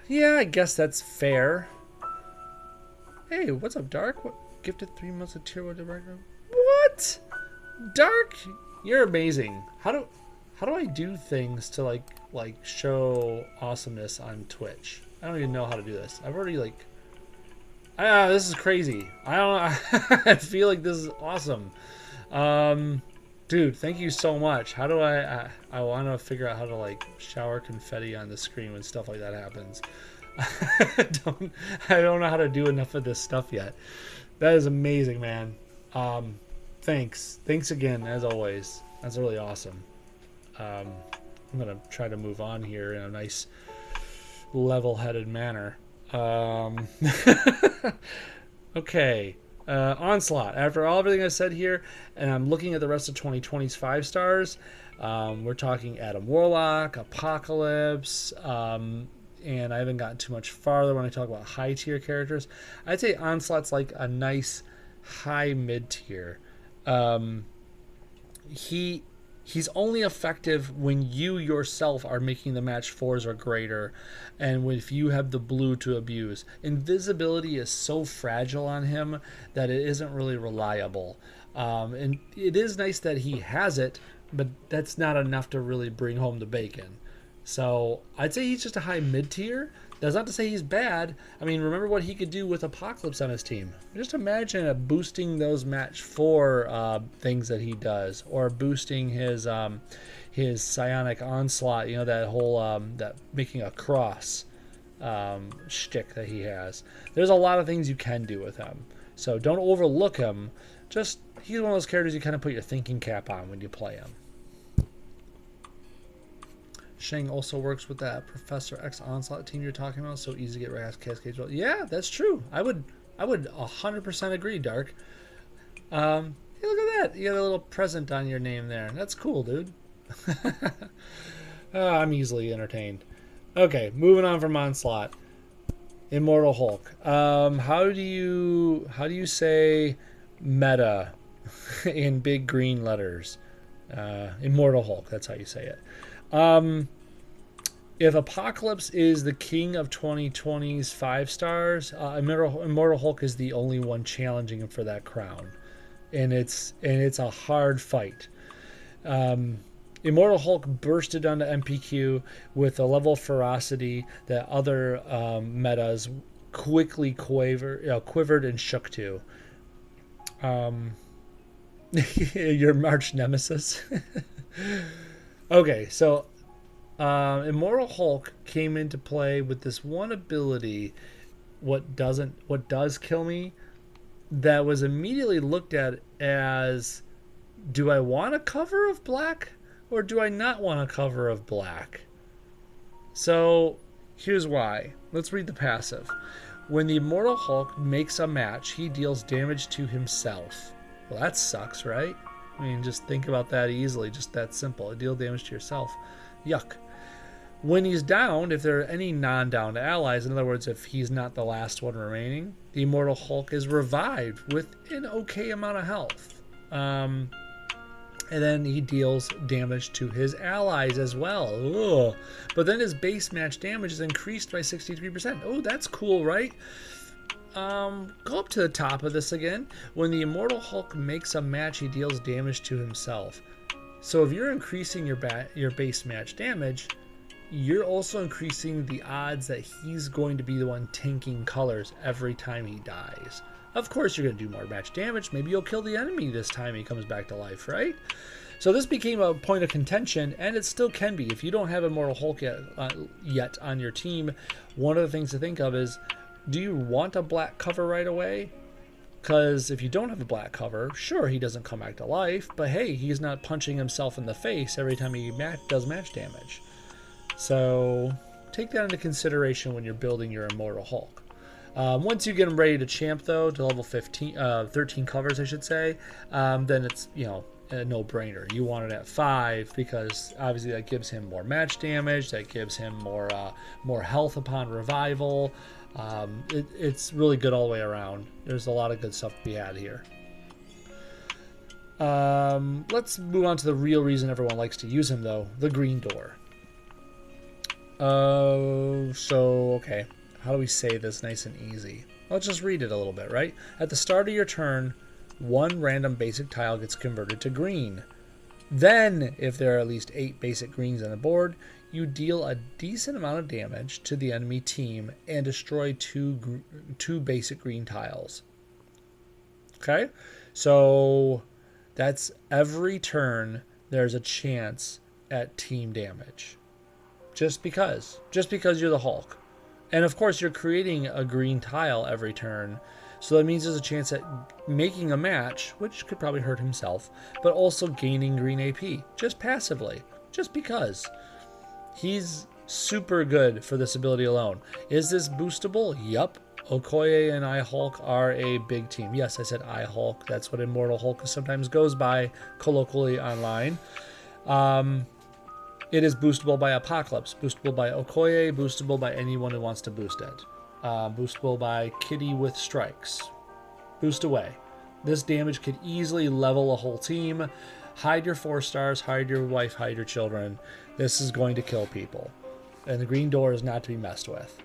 Yeah, I guess that's fair. Hey, what's up, Dark? What gifted 3 months of tier 1 director? What? Dark? You're amazing. How do I do things to like show awesomeness on Twitch? I don't even know how to do this. I've already this is crazy. I don't I feel like this is awesome. Dude, thank you so much. How do I want to figure out how to shower confetti on the screen when stuff like that happens. I don't know how to do enough of this stuff yet. That is amazing, man. Thanks again, as always. That's really awesome. I'm gonna try to move on here in a nice level-headed manner. Okay. Onslaught. After everything I said here, and I'm looking at the rest of 2020's 5 stars, we're talking Adam Warlock, Apocalypse, and I haven't gotten too much farther when I talk about high tier characters. I'd say Onslaught's like a nice high mid tier. He's only effective when you yourself are making the match 4s or greater, and if you have the blue to abuse. Invisibility is so fragile on him that it isn't really reliable. And it is nice that he has it, but that's not enough to really bring home the bacon. So I'd say he's just a high mid tier. That's not to say he's bad. I mean, remember what he could do with Apocalypse on his team. Just imagine boosting those match 4 things that he does, or boosting his psionic onslaught. You know, that whole that making a cross shtick that he has. There's a lot of things you can do with him. So don't overlook him. Just he's one of those characters you kind of put your thinking cap on when you play him. Shang also works with that Professor X Onslaught team you're talking about. So easy to get right cascades. Yeah, that's true. I would 100% agree, Dark. Hey, look at that. You got a little present on your name there. That's cool, dude. I'm easily entertained. Okay, moving on from Onslaught. Immortal Hulk. How do you say meta in big green letters? Immortal Hulk. That's how you say it. If Apocalypse is the king of 2020's 5 stars, Immortal Hulk is the only one challenging him for that crown, and it's a hard fight. Immortal Hulk bursted onto MPQ with a level of ferocity that other metas quickly quivered and shook to. Your arch nemesis. Okay, so Immortal Hulk came into play with this one ability, what does kill me, that was immediately looked at as, do I want a cover of black or do I not want a cover of black? So Here's why. Let's read the passive. When the Immortal Hulk makes a match, he deals damage to himself. Well, that sucks, right? I mean, just think about that easily. Just that simple. Deal damage to yourself. Yuck. When he's downed, if there are any non-downed allies, in other words, if he's not the last one remaining, the Immortal Hulk is revived with an okay amount of health. And then he deals damage to his allies as well. Ugh. But then his base match damage is increased by 63%. Oh, that's cool, right? Go up to the top of this again. When the Immortal Hulk makes a match, he deals damage to himself. So if you're increasing your base match damage, you're also increasing the odds that he's going to be the one tanking colors every time he dies. Of course, you're going to do more match damage. Maybe you'll kill the enemy this time he comes back to life, right? So this became a point of contention, and it still can be. If you don't have Immortal Hulk yet on your team, one of the things to think of is, do you want a black cover right away? Because if you don't have a black cover, sure, he doesn't come back to life, but hey, he's not punching himself in the face every time he does match damage. So take that into consideration when you're building your Immortal Hulk. Once you get him ready to champ, though, to level 13 covers, I should say, then it's, you know, a no-brainer. You want it at 5 because obviously that gives him more match damage, that gives him more health upon revival. It's really good all the way around. There's a lot of good stuff to be had here. Let's move on to the real reason everyone likes to use him, though, the green door. Okay. How do we say this nice and easy? Let's just read it a little bit, right? At the start of your turn, one random basic tile gets converted to green. Then, if there are at least 8 basic greens on the board, you deal a decent amount of damage to the enemy team and destroy two basic green tiles. Okay? So, that's every turn there's a chance at team damage. Just because you're the Hulk. And of course, you're creating a green tile every turn. So that means there's a chance at making a match, which could probably hurt himself, but also gaining green AP, just passively, just because. He's super good for this ability alone. Is this boostable? Yup. Okoye and I-Hulk are a big team. Yes, I said I-Hulk. That's what Immortal Hulk sometimes goes by colloquially online. It is boostable by Apocalypse, boostable by Okoye, boostable by anyone who wants to boost it. Boostable by Kitty with Strikes. Boost away. This damage could easily level a whole team. Hide your 4 stars, hide your wife, hide your children. This is going to kill people. And the green door is not to be messed with.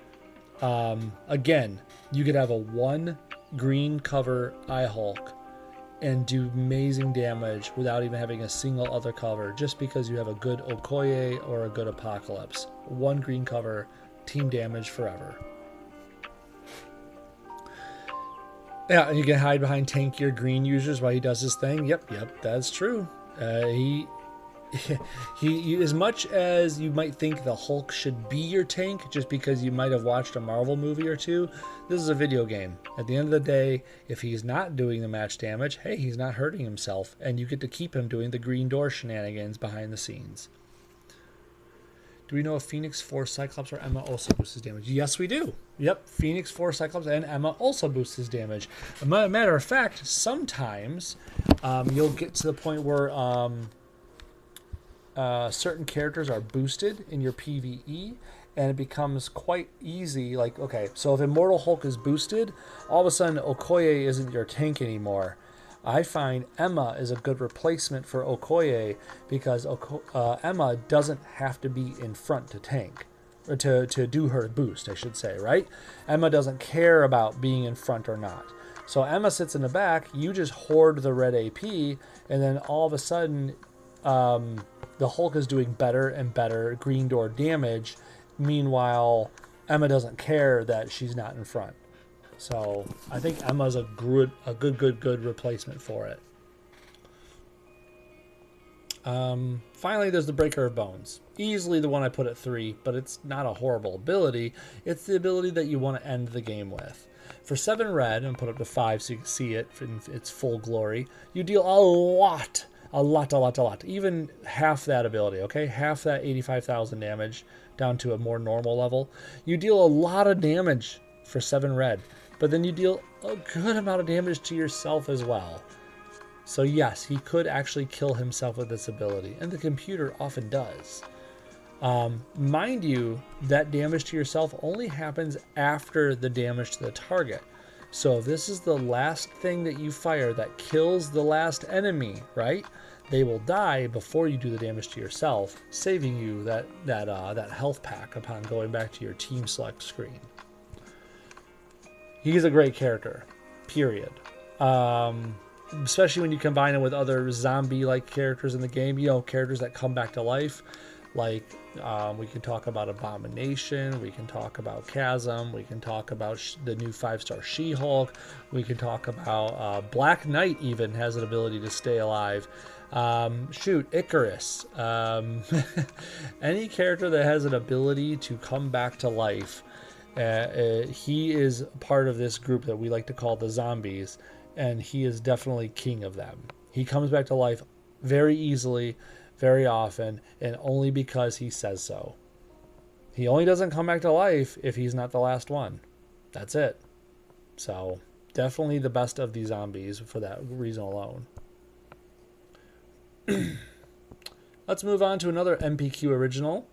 Again, you could have a 1 green cover I-Hulk and do amazing damage without even having a single other cover, just because you have a good Okoye or a good Apocalypse. 1 green cover, team damage forever. Yeah, and you can hide behind tankier green users while he does his thing. Yep, that's true. He as much as you might think the Hulk should be your tank just because you might have watched a Marvel movie or two, this is a video game. At the end of the day, if he's not doing the match damage, hey, he's not hurting himself, and you get to keep him doing the green door shenanigans behind the scenes. Do we know if Phoenix, Force, Cyclops, or Emma also boosts his damage? Yes, we do. Yep, Phoenix, Force, Cyclops, and Emma also boost his damage. As a matter of fact, sometimes you'll get to the point where certain characters are boosted in your PvE, and it becomes quite easy. Like, okay, so if Immortal Hulk is boosted, all of a sudden Okoye isn't your tank anymore. I find Emma is a good replacement for Okoye because Emma doesn't have to be in front to tank, or to do her boost, I should say, right? Emma doesn't care about being in front or not. So Emma sits in the back, you just hoard the red AP, and then all of a sudden the Hulk is doing better and better green door damage. Meanwhile, Emma doesn't care that she's not in front. So I think Emma's a good replacement for it. Finally, there's the Breaker of Bones. Easily the one I put at 3, but it's not a horrible ability. It's the ability that you want to end the game with. For 7 red, and put up to 5 so you can see it in its full glory, you deal a lot A lot, a lot, a lot. Even half that ability, okay? Half that 85,000 damage down to a more normal level. You deal a lot of damage for 7 red, but then you deal a good amount of damage to yourself as well. So yes, he could actually kill himself with this ability, and the computer often does. Mind you, that damage to yourself only happens after the damage to the target. So if this is the last thing that you fire that kills the last enemy, right? They will die before you do the damage to yourself, saving you that health pack upon going back to your team select screen. He's a great character, period. Especially when you combine him with other zombie-like characters in the game, you know, characters that come back to life. Like, we can talk about Abomination, we can talk about Chasm, we can talk about the new 5-star She-Hulk, we can talk about Black Knight even has an ability to stay alive. Icarus. Any character that has an ability to come back to life, he is part of this group that we like to call the zombies, and he is definitely king of them. He comes back to life very easily, very often, and only because he says so. He only doesn't come back to life if he's not the last one. That's it. So, definitely the best of the zombies for that reason alone. Let's move on to another MPQ original.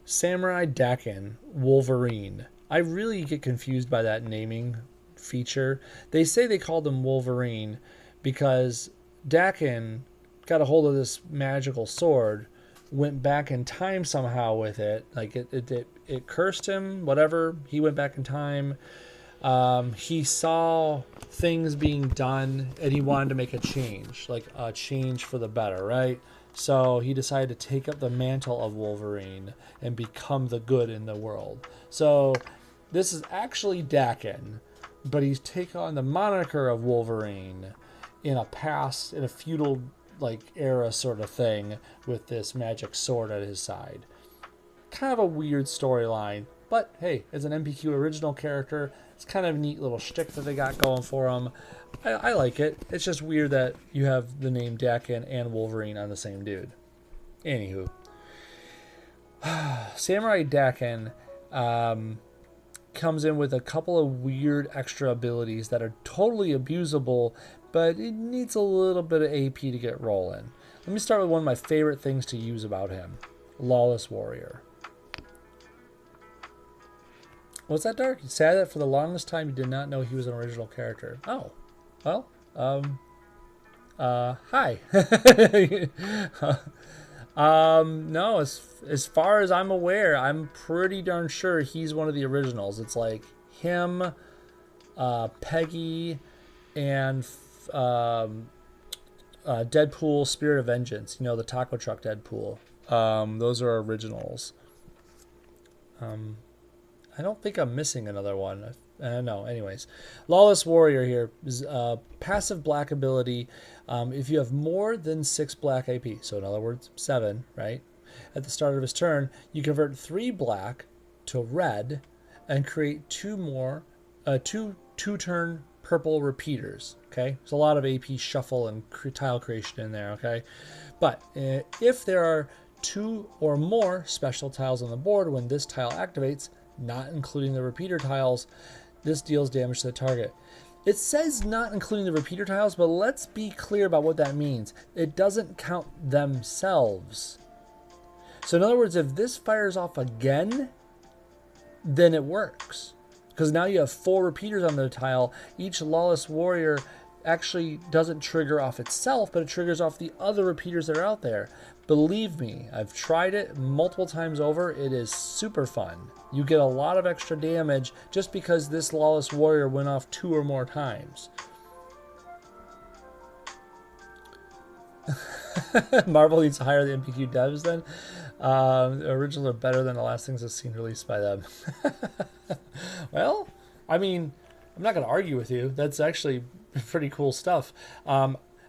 Samurai Daken, Wolverine. I really get confused by that naming feature. They say they called him Wolverine because Daken got a hold of this magical sword, went back in time somehow with it. Like it cursed him, whatever. He went back in time. He saw things being done and he wanted to make a change, like a change for the better, right? So he decided to take up the mantle of Wolverine and become the good in the world. So this is actually Daken, but he's taken on the moniker of Wolverine in a feudal like era sort of thing with this magic sword at his side. Kind of a weird storyline, but hey, as an MPQ original character, it's kind of a neat little shtick that they got going for him. I like it. It's just weird that you have the name Daken and Wolverine on the same dude. Anywho, Samurai Daken comes in with a couple of weird extra abilities that are totally abusable, but it needs a little bit of AP to get rolling. Let me start with one of my favorite things to use about him. Lawless Warrior. What's that, Dark? You said that for the longest time you did not know he was an original character. Oh, well, hi. No, as far as I'm aware, I'm pretty darn sure he's one of the originals. It's like him, Peggy, and Deadpool, Spirit of Vengeance. You know, the taco truck Deadpool. Those are originals. I don't think I'm missing another one. No, anyways. Lawless Warrior here is passive black ability. If you have more than 6 black AP, so in other words, 7, right? At the start of his turn, you convert 3 black to red and create 2 two-turn purple repeaters, okay? There's a lot of AP shuffle and tile creation in there, okay? But if there are 2 or more special tiles on the board when this tile activates, not including the repeater tiles, this deals damage to the target. It says not including the repeater tiles, but let's be clear about what that means. It doesn't count themselves. So in other words, if this fires off again, then it works. Because now you have 4 repeaters on the tile. Each Lawless Warrior actually doesn't trigger off itself, but it triggers off the other repeaters that are out there. Believe me, I've tried it multiple times over. It is super fun. You get a lot of extra damage just because this Lawless Warrior went off 2 or more times. Marvel needs to hire the MPQ devs then. The originals are better than the last things I've seen released by them. Well, I mean, I'm not going to argue with you. That's actually pretty cool stuff.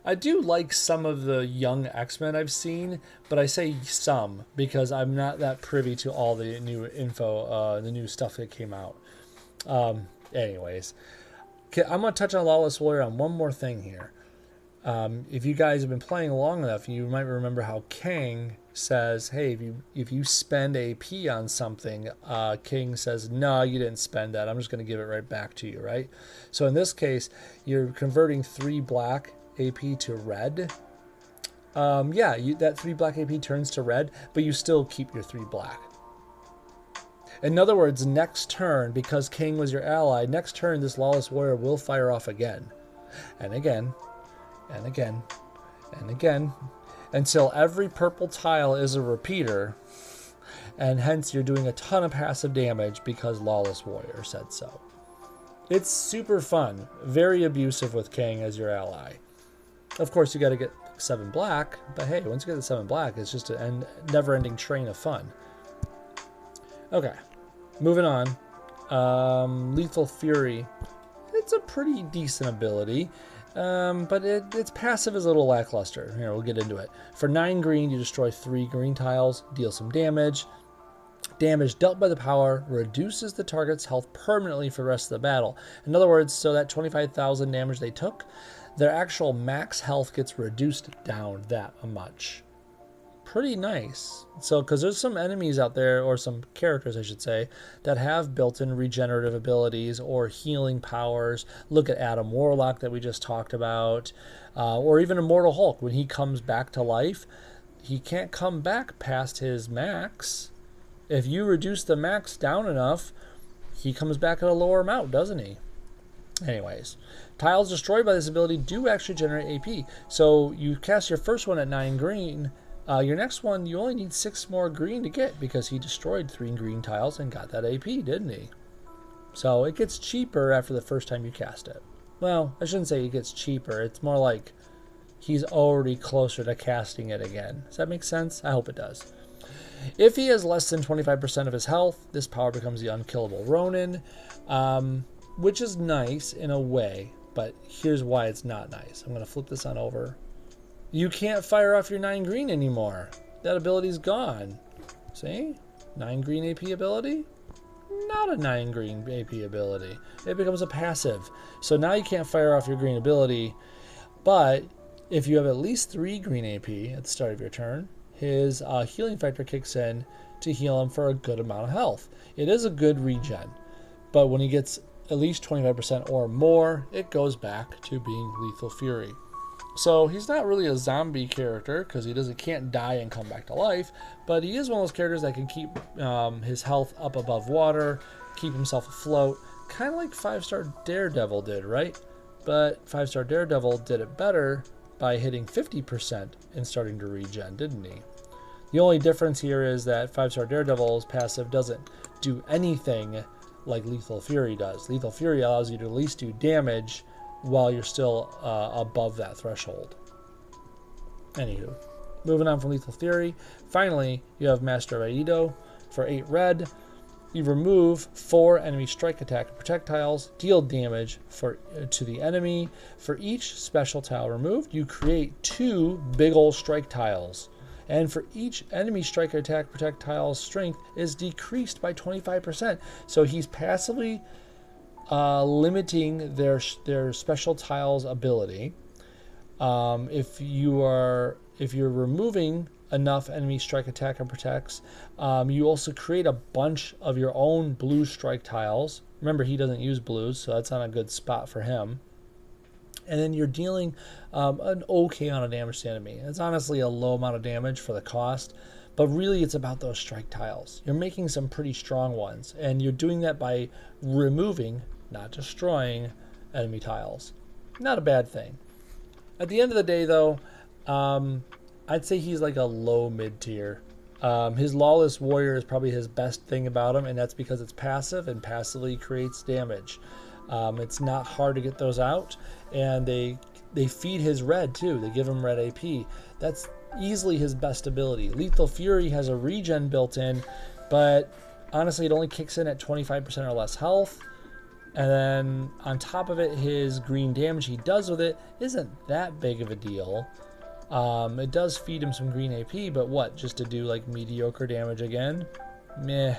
I do like some of the young X-Men I've seen, but I say some because I'm not that privy to all the new info, the new stuff that came out. Anyways, okay, I'm going to touch on Lawless Warrior on one more thing here. If you guys have been playing long enough, you might remember how King says, hey, if you spend AP on something, King says, no, you didn't spend that. I'm just going to give it right back to you, right? So in this case, you're converting 3 black AP to red. Yeah, that 3 black AP turns to red, but you still keep your 3 black. In other words, next turn, because King was your ally, next turn this Lawless Warrior will fire off again, and again, and again, and again, until every purple tile is a repeater, and hence you're doing a ton of passive damage because Lawless Warrior said so. It's super fun, very abusive with King as your ally. Of course, you got to get 7 black, but hey, once you get the 7 black, it's just a never-ending train of fun. Okay, moving on. Lethal Fury. It's a pretty decent ability, but its passive is a little lackluster. Here, we'll get into it. For 9 green, you destroy 3 green tiles, deal some damage. Damage dealt by the power reduces the target's health permanently for the rest of the battle. In other words, so that 25,000 damage they took, their actual max health gets reduced down that much. Pretty nice. So, because there's some enemies out there, or some characters I should say, that have built-in regenerative abilities or healing powers. Look at Adam Warlock that we just talked about, or even Immortal Hulk. When he comes back to life, he can't come back past his max. If you reduce the max down enough, he comes back at a lower amount, doesn't he? Anyways, tiles destroyed by this ability do actually generate AP. So you cast your first one at 9 green. Your next one, you only need 6 more green to get because he destroyed 3 green tiles and got that AP, didn't he? So it gets cheaper after the first time you cast it. Well, I shouldn't say it gets cheaper. It's more like he's already closer to casting it again. Does that make sense? I hope it does. If he has less than 25% of his health, this power becomes the unkillable Ronin, which is nice in a way, but here's why it's not nice. I'm going to flip this on over. You can't fire off your 9 green anymore. That ability's gone. See? 9 green AP ability? Not a 9 green AP ability. It becomes a passive. So now you can't fire off your green ability, but if you have at least 3 green AP at the start of your turn, his healing factor kicks in to heal him for a good amount of health. It is a good regen, but when he gets at least 25% or more, it goes back to being Lethal Fury. So he's not really a zombie character because he can't die and come back to life, but he is one of those characters that can keep his health up above water, keep himself afloat, kind of like 5-star Daredevil did, right? But 5-star Daredevil did it better by hitting 50% and starting to regen, didn't he? The only difference here is that 5-star Daredevil's passive doesn't do anything like Lethal Fury does. Lethal Fury allows you to at least do damage while you're still above that threshold. Anywho, moving on from Lethal Fury. Finally, you have Master of Aido for 8 red. You remove 4 enemy strike attack and protect tiles, deal damage to the enemy. For each special tile removed, you create 2 big ol' strike tiles. And for each enemy strike attack protect tile's strength is decreased by 25%. So he's passively limiting their special tiles ability. If you're removing enough enemy strike attack and protects, you also create a bunch of your own blue strike tiles. Remember, he doesn't use blues, so that's not a good spot for him. And then you're dealing an okay amount of damage to enemy. It's honestly a low amount of damage for the cost, but really it's about those strike tiles. You're making some pretty strong ones, and you're doing that by removing, not destroying, enemy tiles. Not a bad thing. At the end of the day, though, I'd say he's like a low mid-tier. His Lawless Warrior is probably his best thing about him, and that's because it's passive and passively creates damage. It's not hard to get those out, and they feed his red too. They give him red AP. That's easily his best ability. Lethal Fury has a regen built in, but honestly it only kicks in at 25% or less health. And then on top of it, his green damage he does with it isn't that big of a deal. It does feed him some green AP, but what, just to do like mediocre damage again? Meh.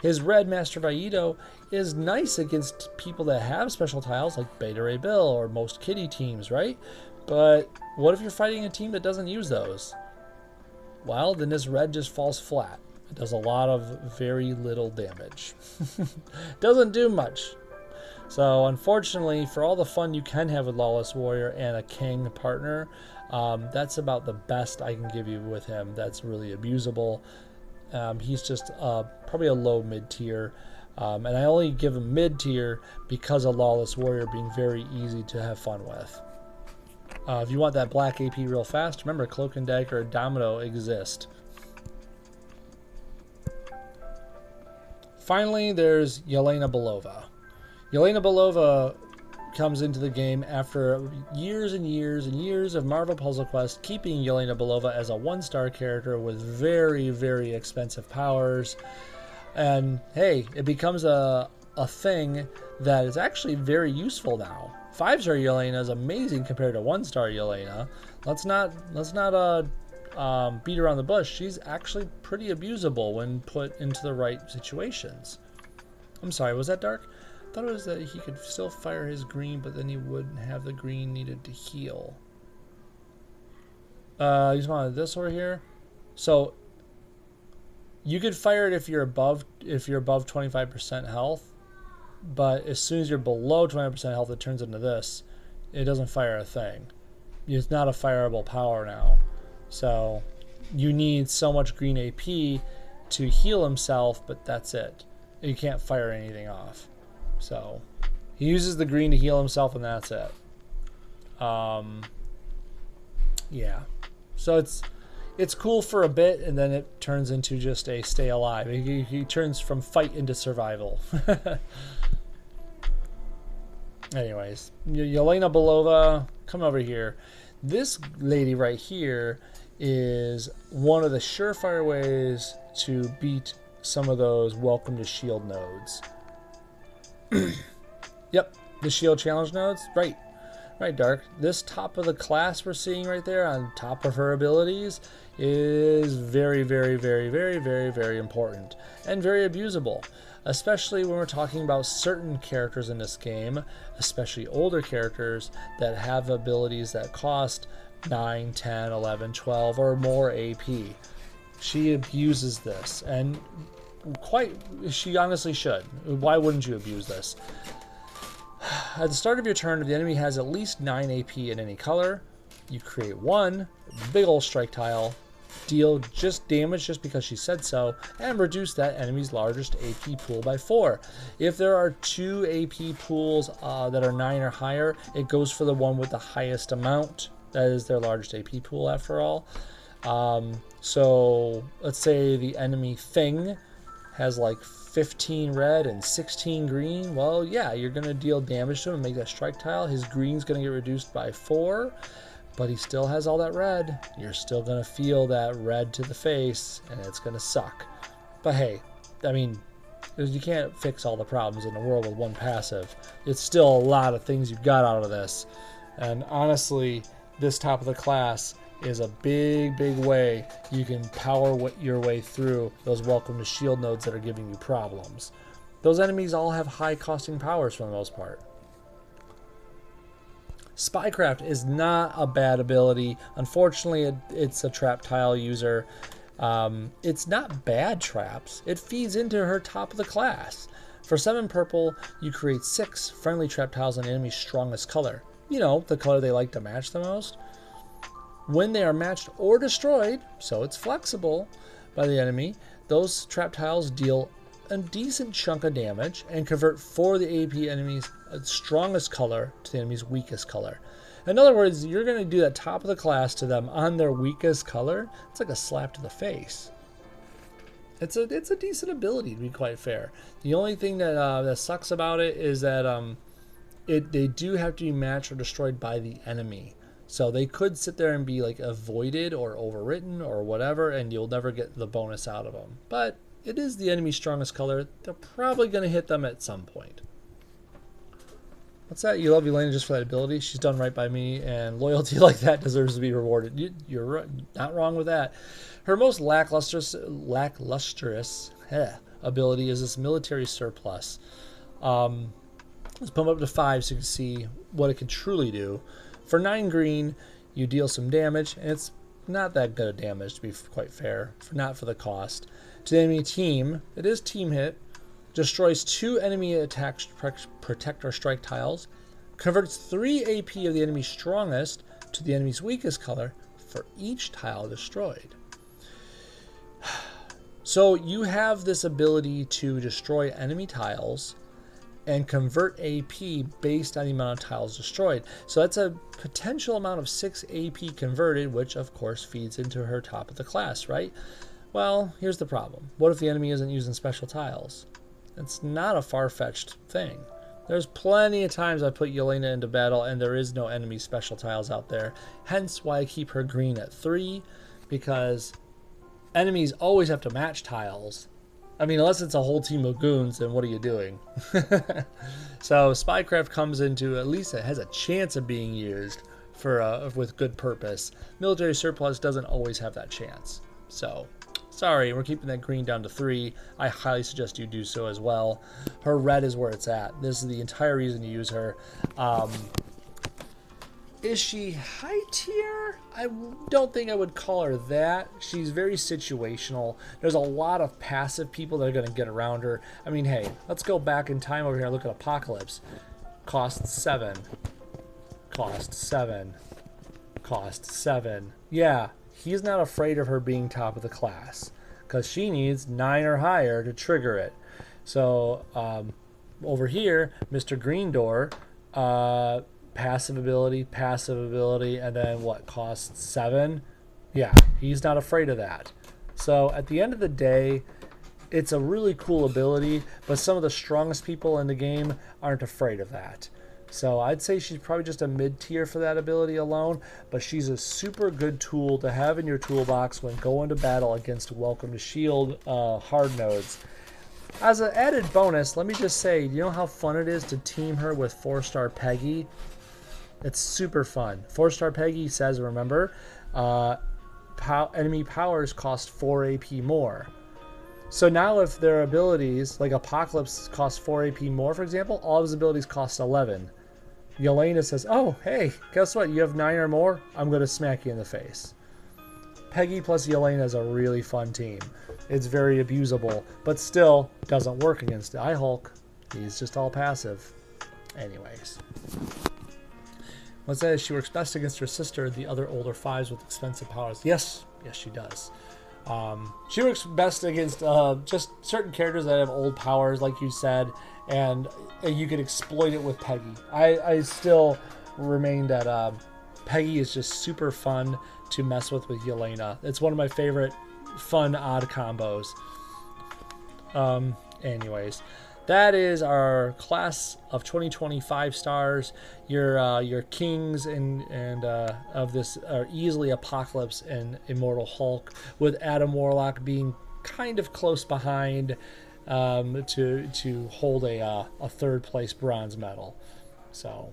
His red Master of Aido is nice against people that have special tiles like Beta Ray Bill or most kitty teams, right? But what if you're fighting a team that doesn't use those? Well, then this red just falls flat. It does a lot of very little damage. Doesn't do much. So unfortunately, for all the fun you can have with Lawless Warrior and a King partner, that's about the best I can give you with him. That's really abusable. He's just probably a low mid-tier. And I only give him mid-tier because of Lawless Warrior being very easy to have fun with. If you want that black AP real fast, remember Cloak and Dagger or Domino exist. Finally, there's Yelena Belova. Yelena Belova comes into the game after years and years and years of Marvel Puzzle Quest, keeping Yelena Belova as a 1-star character with very, very expensive powers. And hey, it becomes a thing that is actually very useful now. 5-star Yelena is amazing compared to 1-star Yelena. Let's not beat around the bush. She's actually pretty abusable when put into the right situations. I'm sorry, was that dark? I thought it was that he could still fire his green, but then he wouldn't have the green needed to heal. You just wanted this over here. So you could fire it if you're above 25% health. But as soon as you're below 20% health, it turns into this. It doesn't fire a thing. It's not a fireable power now. So you need so much green AP to heal himself, but that's it. You can't fire anything off. So he uses the green to heal himself, and that's it. Yeah. So it's cool for a bit, and then it turns into just a stay alive. He turns from fight into survival. Anyways, Yelena Belova, come over here. This lady right here is one of the surefire ways to beat some of those Welcome to Shield nodes. Yep, the Shield Challenge nodes. Right, Dark. This top of the class we're seeing right there on top of her abilities is very, very, very, very, very, very important and very abusable. Especially when we're talking about certain characters in this game, especially older characters that have abilities that cost 9, 10, 11, 12 or more AP. She abuses this, and she honestly should. Why wouldn't you abuse this? At the start of your turn, if the enemy has at least 9 AP in any color, you create one big old strike tile, deal just damage just because she said so, and reduce that enemy's largest AP pool by 4. If there are 2 AP pools that are 9 or higher, it goes for the one with the highest amount. That is their largest AP pool after all. So let's say the enemy thing has like 15 red and 16 green. Well, yeah, you're going to deal damage to him and make that strike tile. His green's going to get reduced by 4. But he still has all that red. You're still going to feel that red to the face, and it's going to suck. But hey, I mean, you can't fix all the problems in the world with one passive. It's still a lot of things you got out of this. And honestly, this top of the class is a big, big way you can power your way through those Welcome to Shield nodes that are giving you problems. Those enemies all have high costing powers for the most part. Spycraft is not a bad ability. Unfortunately, it's a trap tile user. It's not bad traps. It feeds into her top of the class. For 7 purple, you create 6 friendly trap tiles on the enemy's strongest color. You know, the color they like to match the most. When they are matched or destroyed, so it's flexible by the enemy, those trap tiles deal a decent chunk of damage and convert 4 of the AP enemy's strongest color to the enemy's weakest color. In other words, you're going to do that top of the class to them on their weakest color. It's like a slap to the face. It's a decent ability, to be quite fair. The only thing that sucks about it is that they do have to be matched or destroyed by the enemy. So they could sit there and be like avoided or overwritten or whatever, and you'll never get the bonus out of them. But it is the enemy's strongest color. They're probably going to hit them at some point. What's that? You love Yelena just for that ability? She's done right by me, and loyalty like that deserves to be rewarded. You're not wrong with that. Her most lacklustrous ability is this military surplus. Let's pump up to 5 so you can see what it can truly do. For 9 green, you deal some damage, and it's not that good of damage, to be quite fair, not for the cost. To the enemy team, it is team hit. Destroys 2 enemy attack, protect, or strike tiles. Converts 3 AP of the enemy's strongest to the enemy's weakest color for each tile destroyed. So you have this ability to destroy enemy tiles and convert AP based on the amount of tiles destroyed. So that's a potential amount of 6 AP converted, which of course feeds into her top of the class, right? Well, here's the problem. What if the enemy isn't using special tiles? It's not a far-fetched thing. There's plenty of times I put Yelena into battle and there is no enemy special tiles out there. Hence why I keep her green at 3, because enemies always have to match tiles. I mean, unless it's a whole team of goons, then what are you doing? So Spycraft comes into, at least it has a chance of being used for with good purpose. Military surplus doesn't always have that chance. So sorry, we're keeping that green down to 3. I highly suggest you do so as well. Her red is where it's at. This is the entire reason to use her. Is she high tier? I don't think I would call her that. She's very situational. There's a lot of passive people that are going to get around her. I mean, hey, let's go back in time over here and look at Apocalypse. Cost 7. Cost 7. Cost 7. Yeah. He's not afraid of her being top of the class because she needs 9 or higher to trigger it. So over here, Mr. Green Door, passive ability, and then what, costs 7? Yeah, he's not afraid of that. So at the end of the day, it's a really cool ability, but some of the strongest people in the game aren't afraid of that. So I'd say she's probably just a mid-tier for that ability alone, but she's a super good tool to have in your toolbox when going to battle against Welcome to Shield hard nodes. As an added bonus, let me just say, you know how fun it is to team her with 4-star Peggy? It's super fun. 4-star Peggy says, remember, enemy powers cost 4 AP more. So now if their abilities, like Apocalypse costs 4 AP more, for example, all of his abilities cost 11. Yelena says, oh, hey, guess what? You have 9 or more? I'm going to smack you in the face. Peggy plus Yelena is a really fun team. It's very abusable, but still doesn't work against I-Hulk. He's just all passive. Anyways. What's that? She works best against her sister, the other older 5s with expensive powers. Yes, she does. She works best against just certain characters that have old powers, like you said, and you could exploit it with Peggy. I still remain that Peggy is just super fun to mess with Yelena. It's one of my favorite fun odd combos. Anyways, that is our class of 2025 stars. Your kings and of this are easily Apocalypse and Immortal Hulk, with Adam Warlock being kind of close behind to hold a 3rd place bronze medal. So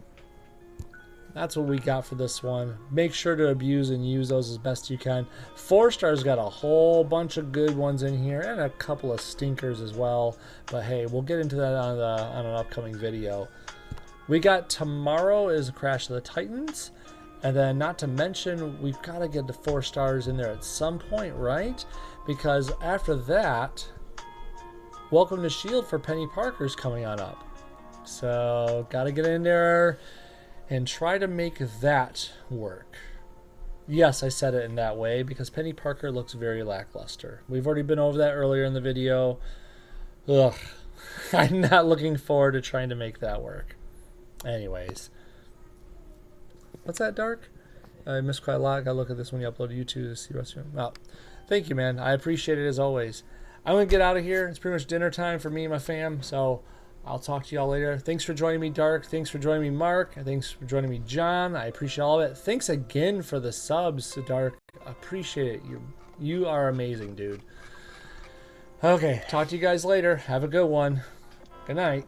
that's what we got for this one. Make sure to abuse and use those as best you can. 4-star's got a whole bunch of good ones in here and a couple of stinkers as well. But hey, we'll get into that on an upcoming video. We got tomorrow is Crash of the Titans. And then not to mention, we've got to get the 4 stars in there at some point, right? Because after that, Welcome to S.H.I.E.L.D. for Penny Parker's coming on up. So got to get in there and try to make that work. Yes, I said it in that way because Penny Parker looks very lackluster. We've already been over that earlier in the video. Ugh. I'm not looking forward to trying to make that work. Anyways. What's that, Dark? I missed quite a lot. Gotta look at this when you upload to YouTube to see the rest of it. Well, thank you, man. I appreciate it as always. I'm going to get out of here. It's pretty much dinner time for me and my fam, so I'll talk to y'all later. Thanks for joining me, Dark. Thanks for joining me, Mark. Thanks for joining me, John. I appreciate all of it. Thanks again for the subs, Dark. I appreciate it. You are amazing, dude. Okay, talk to you guys later. Have a good one. Good night.